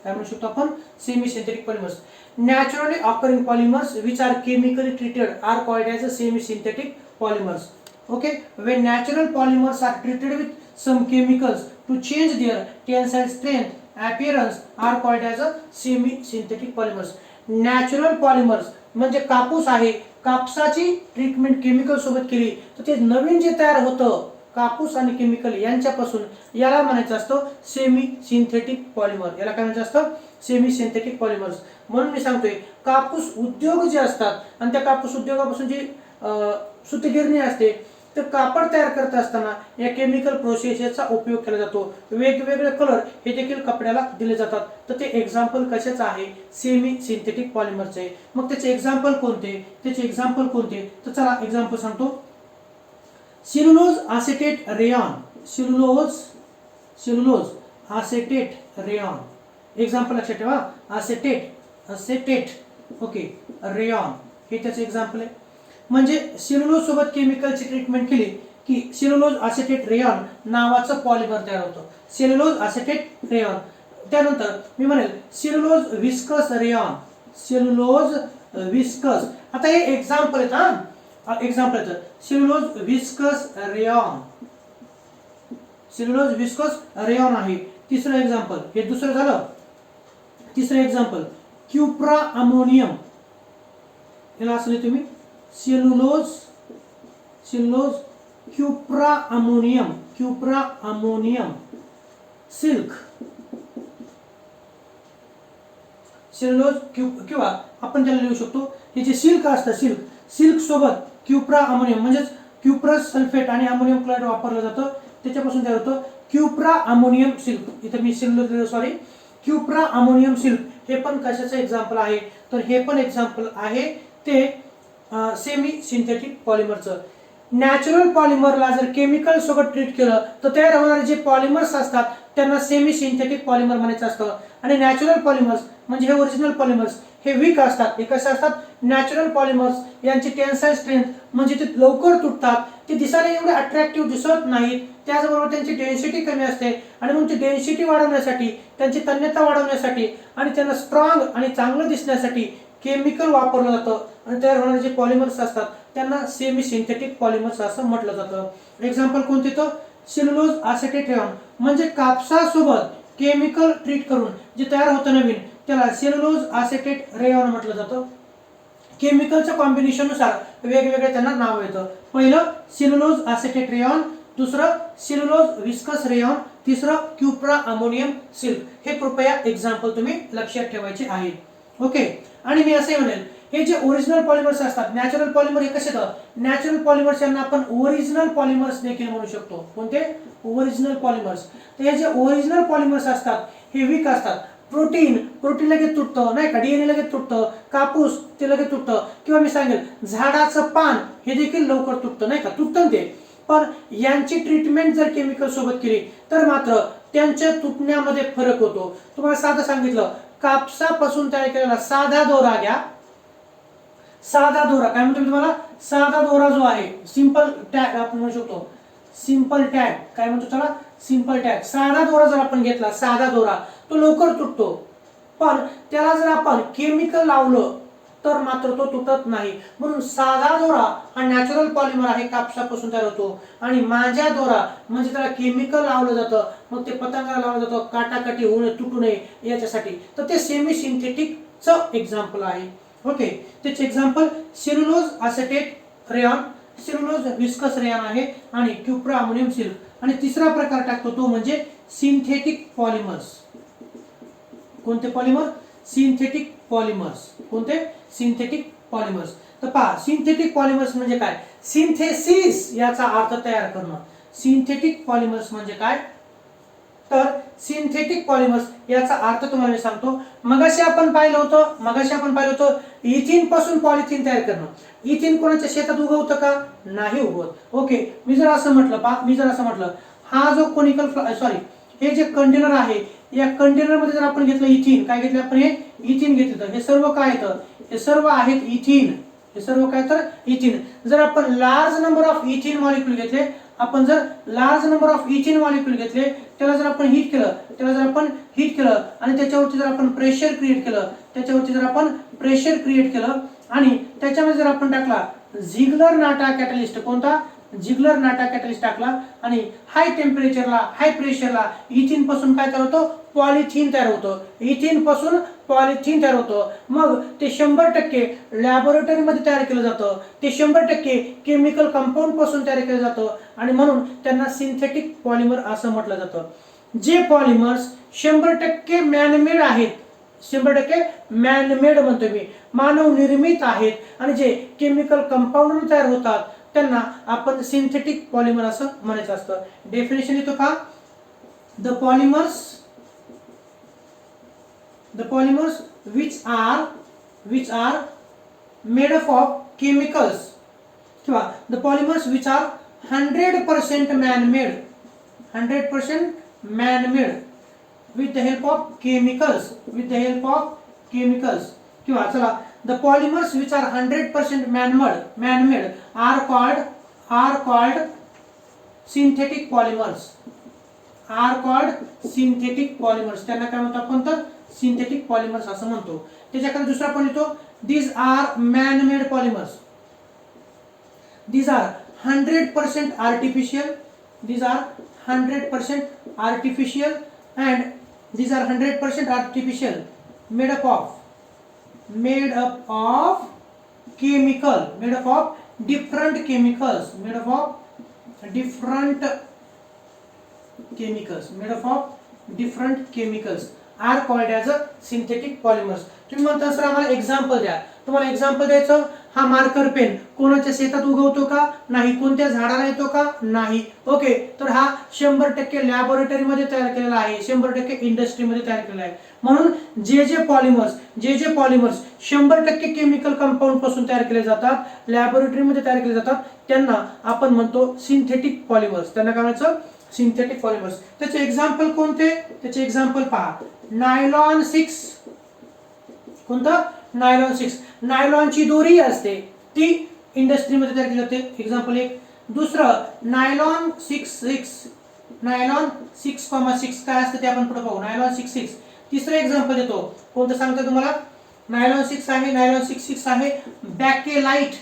काय म्हणू शकतो आपण? Semi synthetic polymers. Naturally occurring polymers which are chemically treated are called as a semi synthetic polymers. Okay, when natural polymers are treated with some chemicals to change their tensile strength, appearance are called as a semi synthetic polymers. Natural polymers म्हणजे कापूस आहे, कापसाची ट्रीटमेंट केमिकल सोबत केली तर ते नवीन जे तयार होतं कापूस आणि केमिकल यांच्यापासून, याला म्हणायचं असतं सेमी सिंथेटिक पॉलिमर. याला काय म्हणायचं असतं? Semi synthetic polymers. म्हणून मी सांगतोय कापूस उद्योग जे असतात आणि त्या कापूस उद्योगापासून जी सुतगिरणी असते तर कापड तयार करत असताना या केमिकल प्रोसेसचा उपयोग केला जातो. वेगवेगळे कलर हे देखील कपड्याला दिले जातात. तर ते एक्झाम्पल कशाचं आहे? सेमी सिंथेटिक पॉलिमरचे. मग त्याचे एक्झाम्पल कोणते? तर चला एक्झाम्पल सांगतो. Cellulose acetate rayon. Cellulose acetate rayon. Example लक्षात ठेवा. असेटेट ओके रेयॉन हे त्याचे एक्झाम्पल आहे. म्हणजे सेल्युलोज सोबत केमिकलची ट्रीटमेंट केली की सेल्युलोज असेटेट रेयॉन नावाचं पॉलिमर तयार होतं. Cellulose acetate rayon. त्यानंतर मी म्हणेल सेल्युलोज विस्कस रेयॉन. आता हे एक्झाम्पल आहेत हा. एक्झाम्पल येतं सेल्युलोज विस्कस रेयॉन आहे. तिसरं एक्झाम्पल, हे दुसरं झालं. तिसरं एक्झाम्पल क्युप्रा अमोनियम. याला असले तुम्ही cellulose cupro ammonium silk. Cellulose किंवा आपण त्याला लिहू शकतो हे जे सिल्क असतं सिल्क सोबत क्युप्रा अमोनियम म्हणजेच क्युप्रस सल्फेट आणि अमोनियम क्लोराईड वापरलं जातं. त्याच्यापासून तयार होतं क्युप्रा अमोनियम सिल्क. इथे मी क्युप्रा अमोनियम सिल्क हे पण कशाचं एक्झाम्पल आहे? तर हे पण एक्झाम्पल आहे ते सेमी सिंथेटिक पॉलिमरचं. नॅचरल पॉलिमरला जर केमिकल सोबत ट्रीट केलं तर तयार होणारे जे पॉलिमर्स असतात त्यांना सेमी सिंथेटिक पॉलिमर म्हणायचं असतं. आणि नॅचरल पॉलिमर्स म्हणजे हे ओरिजिनल पॉलिमर्स हे वीक असतात. हे कसे असतात? नॅचरल पॉलिमर्स यांची टेन्साईल स्ट्रेंथ म्हणजे ते लवकर तुटतात, ते दिसायला एवढे अट्रॅक्टिव्ह दिसत नाहीत, त्याचबरोबर त्यांची डेन्सिटी कमी असते आणि म्हणून ती डेन्सिटी वाढवण्यासाठी, त्यांची तन्यता वाढवण्यासाठी आणि त्यांना स्ट्रॉंग आणि चांगलं दिसण्यासाठी केमिकल वापरलं जातं. आणि तयार होणारे जे पॉलिमर्स असतात त्यांना सेमी सिंथेटिक पॉलिमर्स असं म्हटलं जातं. एक्झाम्पल कोणते? तर सेल्युलोज असेटेट रेयॉन म्हणजे कापसासोबत केमिकल ट्रीट करून जे तयार होतं नवीन त्याला सेल्युलोज असेटेट रेयॉन म्हटलं जातं. केमिकलच्या कॉम्बिनेशननुसार वेगवेगळे त्यांना नाव येतं. पहिलं सेल्युलोज असेटेट रेयॉन, दुसरं सेल्युलोज विस्कस रेयॉन, तिसरं क्युप्रा अमोनियम सिल्क. हे कृपया एक्झाम्पल तुम्ही लक्षात ठेवायचे आहे. ओके. आणि मी असे म्हणेल हे जे ओरिजिनल पॉलिमर्स असतात, नॅचरल पॉलिमर हे कसे येतं? नॅचरल पॉलिमर्स यांना आपण ओरिजिनल पॉलिमर्स देखील म्हणू शकतो. कोणते? Original polymers. तर हे जे ओरिजिनल पॉलिमर्स असतात हे वीक असतात. प्रोटीन लगेच तुटतं नाही का, डीएनए लगेच तुटतं, कापूस ते लगेच तुटतं, किंवा मी सांगेल झाडाचं पान हे देखील लवकर तुटतं नाही का, तुटतं ते. पण यांची ट्रीटमेंट जर केमिकल सोबत केली तर मात्र त्यांच्या तुटण्यामध्ये फरक होतो. तुम्हाला साधं सांगितलं, कापसापासून तयार केलेला साधा दोरा घ्या. साधा दोरा काय म्हणतो मी तुम्हाला? साधा दोरा जो आहे, सिंपल टॅग आपण म्हणू शकतो. सिंपल टॅग काय म्हणतो त्याला? Simple tag. साधा दोरा जर आपण घेतला, साधा दोरा तो लवकर तुटतो, पण त्याला जर आपण केमिकल लावलं तर मात्र तो तुटत नाही. म्हणून साधा दोरा हा नॅचरल पॉलिमर आहे, कापसापासून तयार होतो. आणि माझ्या दोरा म्हणजे त्याला केमिकल लावलं जातं, मग ते पतंगाला लावलं जातं काटाकाटी होऊ नये, तुटू नये याच्यासाठी. तर ते सेमी सिंथेटिकचं एक्झाम्पल आहे. ओके. त्याचे example cellulose acetate rayon, cellulose viscose rayon आहे आणि क्युप्रा अमोनियम सिल्क. आणि तिसरा प्रकार टाकतो तो म्हणजे सिंथेटिक पॉलिमर्स. कोणते पॉलिमर? Synthetic polymers. कोणते? Synthetic polymers. तर पहा, सिंथेटिक पॉलिमर्स म्हणजे काय? सिंथेसिस याचा अर्थ तयार करणं. सिंथेटिक पॉलिमर्स म्हणजे काय? तर सिंथेटिक पॉलिमर्स याचा अर्थ तुम्हाला मी सांगतो. मगाशी आपण पाहिलं होतं इथिन पासून पॉलिथिन तयार करणं. इथिन कोणाच्या शेतात उगवतं का? नाही उगवत. ओके. मी जर असं म्हटलं हा जो कोनिकल हे जे कंटेनर आहे या कंटेनरमध्ये जर आपण घेतलं इथिन, काय घेतलं आपण हे इथिन घेतलं, तर हे सर्व काय येतं, हे सर्व आहेत इथिन, हे सर्व काय तर इथिन. जर आपण large number of ethene molecule घेतले, आपण जर large number of ethene molecule घेतले, त्याला जर आपण हीट केलं, त्याला जर आपण हीट केलं आणि त्याच्यावरती जर आपण प्रेशर क्रिएट केलं, त्याच्यावरती जर आपण प्रेशर क्रिएट केलं आणि त्याच्यामध्ये जर आपण टाकला झिग्लर नाटा कॅटलिस्ट, कोणता झिग्लर नाटा कॅटलिस्ट टाकला आणि हाय टेम्परेचरला हाय प्रेशरला इथिन पासून काय तयार होतं, पॉलिथिन तयार होतं, इथिन पासून पॉलिथिन तयार होतं. मग ते 100% लॅबोरेटरीमध्ये तयार केलं जातं, ते 100% केमिकल कंपाऊंड पासून तयार केलं जातं आणि म्हणून त्यांना सिंथेटिक पॉलिमर असं म्हटलं जातं. जे पॉलिमर्स 100% मॅनमेड आहेत, 100% मॅनमेड म्हणतो मी, मानव निर्मित आहेत आणि जे केमिकल कंपाऊंड तयार होतात त्यांना आपण सिंथेटिक पॉलिमर असं म्हणायचं असतं. डेफिनेशन येतो का, the polymers which are made up of chemicals किंवा the polymers which are 100% man-made with the help of chemicals किंवा चला the polymers which are 100% man-made are called synthetic polymers, त्यांना काय म्हणतो आपण तर सिंथेटिक पॉलिमर्स असं म्हणतो. त्याच्याकडे दुसरा पण येतो, these are man-made polymers, these are 100% artificial, and these are 100% artificial made up of different chemicals are called as a synthetic polymers. तुम्ही म्हणता सर आम्हाला एक्झाम्पल द्या, तुम्हाला एक्झाम्पल द्यायचं, हा मार्कर पेन कोणाच्या शेतात उगवतो का, नाही. कोणत्या झाडाला येतो का, नाही. ओके, तर हा 100% लॅबोरेटरीमध्ये तयार केलेला आहे, 100% इंडस्ट्रीमध्ये तयार केलेला आहे. म्हणून जे पॉलिमर्स 100% केमिकल कंपाऊंड पासून तयार केले जातात, लॅबोरेटरीमध्ये तयार केले जातात, त्यांना आपण म्हणतो सिंथेटिक पॉलिमर्स. त्यांना काय म्हणायचं, सिंथेटिक पॉलिमर्स. त्याचे एक्झाम्पल कोणते, त्याचे एक्झाम्पल पहा. नायलॉन 6, कोणतं, नायलॉन 6, नायलॉनची दोरी असते ती इंडस्ट्रीमध्ये तयार केली जाते, एक्झाम्पल एक. दुसरं नायलॉन 6.6 काय असतं ते आपण पुढे पाहू, नायलॉन 6.6. तिसरं एक्झाम्पल देतो, कोणतं सांगतो तुम्हाला, नायलॉन 6 आहे, नायलॉन 6.6 आहे. बॅकेलाइट,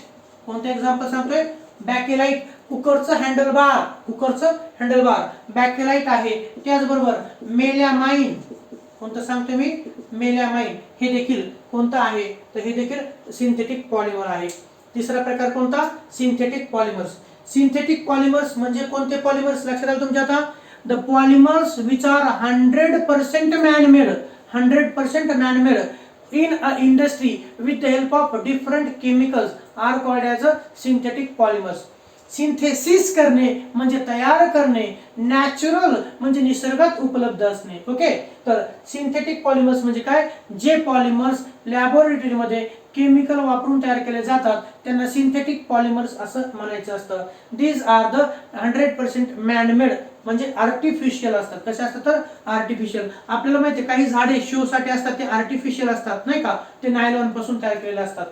कोणतं एक्झाम्पल सांगतोय, बॅकेलाइट, कुकरचं हँडलबार बॅकेलाइट आहे. त्याचबरोबर मेलॅमाइन, कोणतं सांगतो मी, मेलॅमाइन, हे देखील कोणतं आहे, तर हे देखील सिंथेटिक पॉलिमर आहे. तिसरा प्रकार कोणता, सिंथेटिक पॉलिमर्स म्हणजे कोणते पॉलिमर्स लक्षात आलं तुमच्या आता, the polymers which R 100% man-made in a industry with the help of different chemicals are called as a synthetic polymers. Synthesis करणे म्हणजे तयार करणे, नॅचरल म्हणजे निसर्गात उपलब्ध असणे. ओके, तर सिंथेटिक पॉलिमर्स म्हणजे काय, जे पॉलिमर्स लॅबोरेटरीमध्ये केमिकल वापरून तयार केले जातात त्यांना सिंथेटिक पॉलिमर्स असं म्हणायचं असतं. दीज आर द 100% मॅनमेड म्हणजे आर्टिफिशियल असतात. कसे असतात तर आर्टिफिशियल. आपल्याला माहिती आहे काही झाडे शो साठी असतात ते आर्टिफिशियल असतात नाही का, ते नायलॉन पासून तयार केलेले असतात.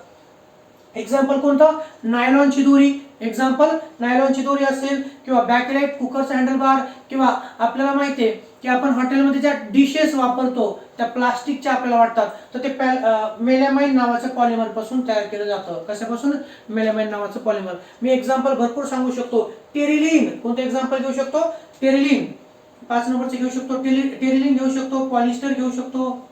एक्झाम्पल कोणतं, नायलॉनची दोरी, एक्झाम्पल नायलॉनची दोरी असेल किंवा बॅकलाइट, कुकरचा हँडलबार, किंवा आपल्याला माहिती आहे की आपण हॉटेलमध्ये ज्या डिशेस वापरतो त्या प्लास्टिकच्या आपल्याला वाटतात, तर ते मेलॅमाइन नावाचं पॉलिमर पासून तयार केलं जातं. कशापासून, मेलॅमाइन नावाचं पॉलिमर. मी एक्झाम्पल भरपूर सांगू शकतो. टेरिलिन, कोणतं एक्झाम्पल घेऊ शकतो, टेरिलिन 5 नंबरचे घेऊ शकतो, टेरिलिन घेऊ शकतो, पॉलिस्टर घेऊ शकतो.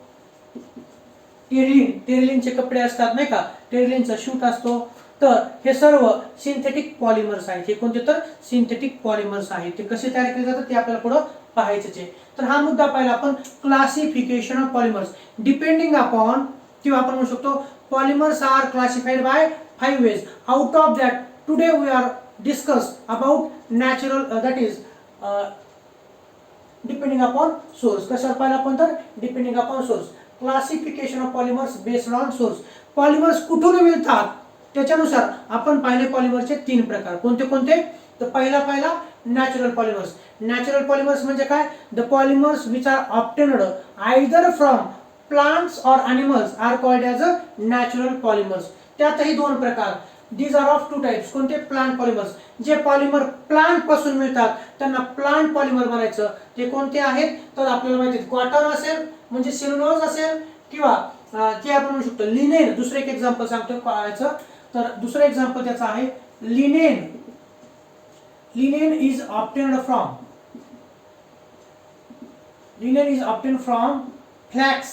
टेरिलिनचे कपडे असतात नाही का, टेरिलिनचा शूट असतो. तर हे सर्व सिंथेटिक पॉलिमर्स आहेत. हे कोणते तर सिंथेटिक पॉलिमर्स आहेत. ते कसे तयार केले जातात ते आपल्याला पुढे पाहायचं आहे. तर हा मुद्दा पाहिला आपण, classification of polymers depending upon, किंवा आपण म्हणू शकतो polymers are classified by 5 ways. Out of that today we are discuss about natural, that is depending upon source. कशावर पाहिलं आपण तर, depending upon source. Classification of polymers based on source. Polymers कुठून मिळतात त्याच्यानुसार आपण पाहिले पॉलिमरचे 3 प्रकार. कोणते कोणते? तर पहिला नॅचरल पॉलिमर्स. नॅचरल पॉलिमर्स म्हणजे काय? The polymers which are obtained either from plants or animals are called as a natural polymers. त्यातही 2 प्रकार. These are of 2 types. कोणते? Plant polymers. जे पॉलिमर प्लांट पासून मिळतात त्यांना प्लांट पॉलिमर म्हणायचं. ते कोणते आहेत? तर आपल्याला माहिती आहे, कॉटन असेल म्हणजे सेल्युलोज असेल किंवा ते आपण म्हणू शकतो लिनेन. दुसरं एक एक्झाम्पल सांगतो कळायचं. तर दुसरं एक्झाम्पल त्याचं आहे linen. Linen is obtained from flax.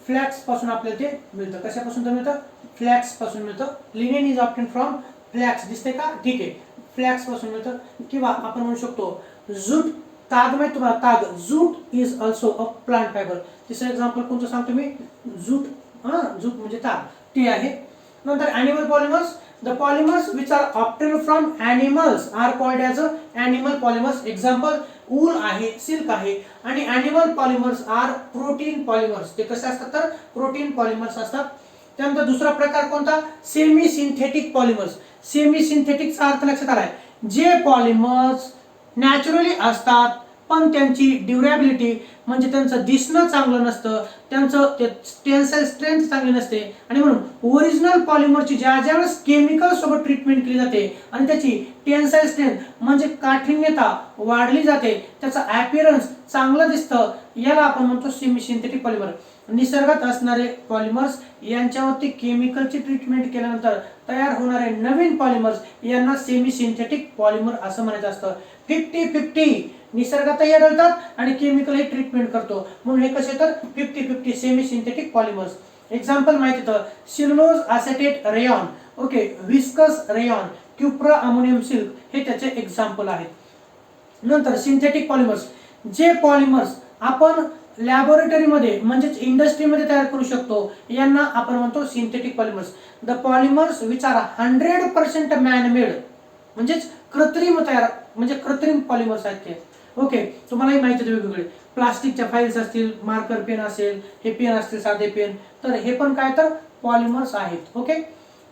Flax पासून आपल्याला ते मिळतं. कशापासून ते मिळतं? फ्लॅक्स पासून मिळतं. Linen is obtained from flax. दिसते का? ठीक आहे, फ्लॅक्स पासून मिळतं. किंवा आपण म्हणू शकतो जूट. ताग माहिती तुम्हाला? ताग. Jute is also a plant fibre. तिसरं एक्झाम्पल कोणतं सांगतो मी? जूट. जूट म्हणजे ताग, ते आहे. नंतर animal polymers. The polymers which are obtained from animals are called as a animal polymers. Example wool आहे, सिल्क आहे. आणि animal polymers are protein polymers. ते कसे असतात? तर प्रोटीन पॉलिमर्स असतात. त्यानंतर दुसरा प्रकार कोणता? Semi synthetic polymers. सेमी सिंथेटिकचा अर्थ लक्षात आलाय? जे पॉलिमर्स नॅचरली असतात पण त्यांची ड्युरेबिलिटी म्हणजे त्यांचं दिसणं चांगलं नसतं, त्यांचं टेन्साइल स्ट्रेंथ चांगली नसते, आणि म्हणून ओरिजिनल पॉलिमरची ज्या ज्यावेळेस केमिकल सोबत ट्रीटमेंट केली जाते आणि त्याची टेन्साइल स्ट्रेंथ म्हणजे काठिण्यता वाढली जाते, त्याचा ॲपिअरन्स चांगलं दिसतं, याला आपण म्हणतो सेमी सिंथेटिक पॉलिमर. निसर्गात असणारे पॉलिमर्स यांच्यावरती केमिकलची ट्रीटमेंट केल्यानंतर तयार होणारे नवीन पॉलिमर्स यांना सेमी सिंथेटिक पॉलिमर असं म्हणायचं असतं. 50-50 निसर्गातही आढळतात आणि केमिकलही ट्रीटमेंट करतो, म्हणून हे कसे? तर 50-50 सेमी सिंथेटिक पॉलिमर्स. एक्झाम्पल माहिती तर cellulose acetate rayon, okay, viscose rayon, cupra ammonium silk हे त्याचे एक्झाम्पल आहेत. नंतर सिंथेटिक पॉलिमर्स. जे पॉलिमर्स आपण लॅबोरेटरीमध्ये म्हणजेच इंडस्ट्रीमध्ये तयार करू शकतो यांना आपण म्हणतो synthetic polymers. The polymers which R 100% man-made म्हणजेच कृत्रिम तयार म्हणजे कृत्रिम पॉलिमर्स आहेत ते. ओके, तुम्हालाही माहिती आहे वेगवेगळे प्लास्टिकच्या फाईल्स असतील, मार्कर पेन असेल, हे पेन असतील साधे पेन, तर हे पण काय? तर पॉलिमर्स आहेत. ओके,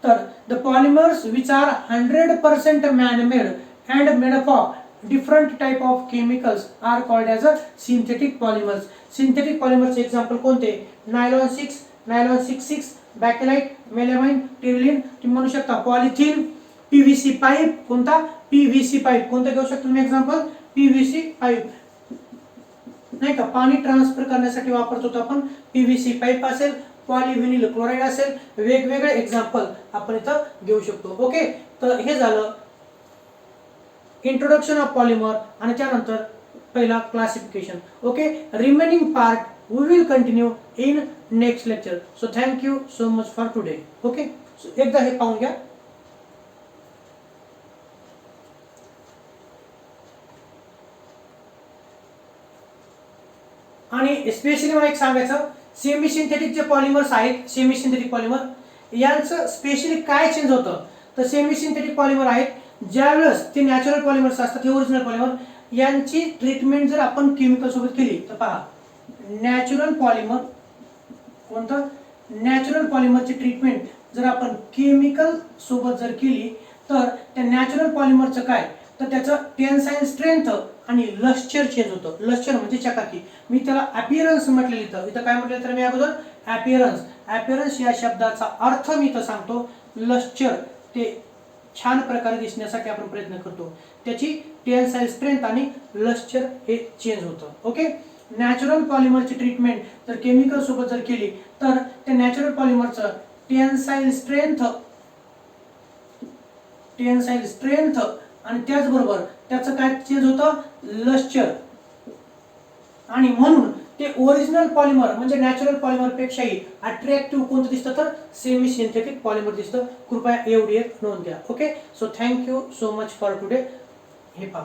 तर the polymers which R 100% man-made and made up of different type of chemicals are called as a synthetic polymers. synthetic polymers example कोणते? Nylon 6, nylon 66, bakelite, melamine, terylene. तुम्ही म्हणू शकता पॉलिथिन, पीव्हीसी पाईप. कोणता? PVC pipe. कोणतं घेऊ शकतो तुम्ही एक्झाम्पल? पीव्हीसी पाईप, नाही का? पाणी ट्रान्सफर करण्यासाठी वापरतो आपण. पीव्हीसी पाईप असेल, पॉलिव्हिनिल क्लोराईड असेल, वेगवेगळे एक्झाम्पल आपण इथं घेऊ शकतो. ओके, तर हे झालं इंट्रोडक्शन ऑफ पॉलिमर आणि त्यानंतर पहिला classification. Okay, remaining part we will continue in next lecture. So thank you so much for today. Okay, एकदा हे पाहून घ्या. आणि स्पेशली मला एक सांगायचं, सेमी सिंथेटिक जे पॉलिमर्स आहेत, सेमी सिंथेटिक पॉलिमर यांचं स्पेशली काय चेंज होतं? तर सेमी सिंथेटिक पॉलिमर आहेत ज्यावेळेस ते नॅचरल पॉलिमर्स असतात, हे ओरिजिनल पॉलिमर, यांची ट्रीटमेंट जर आपण केमिकल सोबत केली तर पहा, नॅचरल पॉलिमर कोणतं? नॅचरल पॉलिमरची ट्रीटमेंट जर आपण केमिकल सोबत जर केली तर त्या नॅचरल पॉलिमरचं काय? तर त्याचं टेन्साइल स्ट्रेंथ आणि लस्चर चेंज होतं. लस्चर म्हणजे चकाकी. मी त्याला अपीअरन्स म्हटलेलं इथं काय म्हटलं तर मी अगोदर अपीअरन्स. अपीअरन्स या शब्दाचा अर्थ मी इथं सांगतो. लस्चर ते छान प्रकारे दिसण्यासाठी आपण प्रयत्न करतो, त्याची टेन्साइल स्ट्रेंथ आणि लस्चर हे चेंज होतं. ओके, नॅचरल पॉलिमरची ट्रीटमेंट जर केमिकल सोबत जर केली तर त्या नॅचरल पॉलिमरचं टेन्साइल स्ट्रेंथ आणि त्याचबरोबर त्याचं काय चेंज होतं? लस्चर. आणि म्हणून ते ओरिजिनल पॉलिमर म्हणजे नॅचरल पॉलिमर पेक्षाही अट्रॅक्टिव्ह कोणतं दिसतं? तर सेमी सिंथेटिक पॉलिमर दिसतं. कृपया एवढी एक नोंद घ्या. Okay, so thank you so much for today. हे पहा.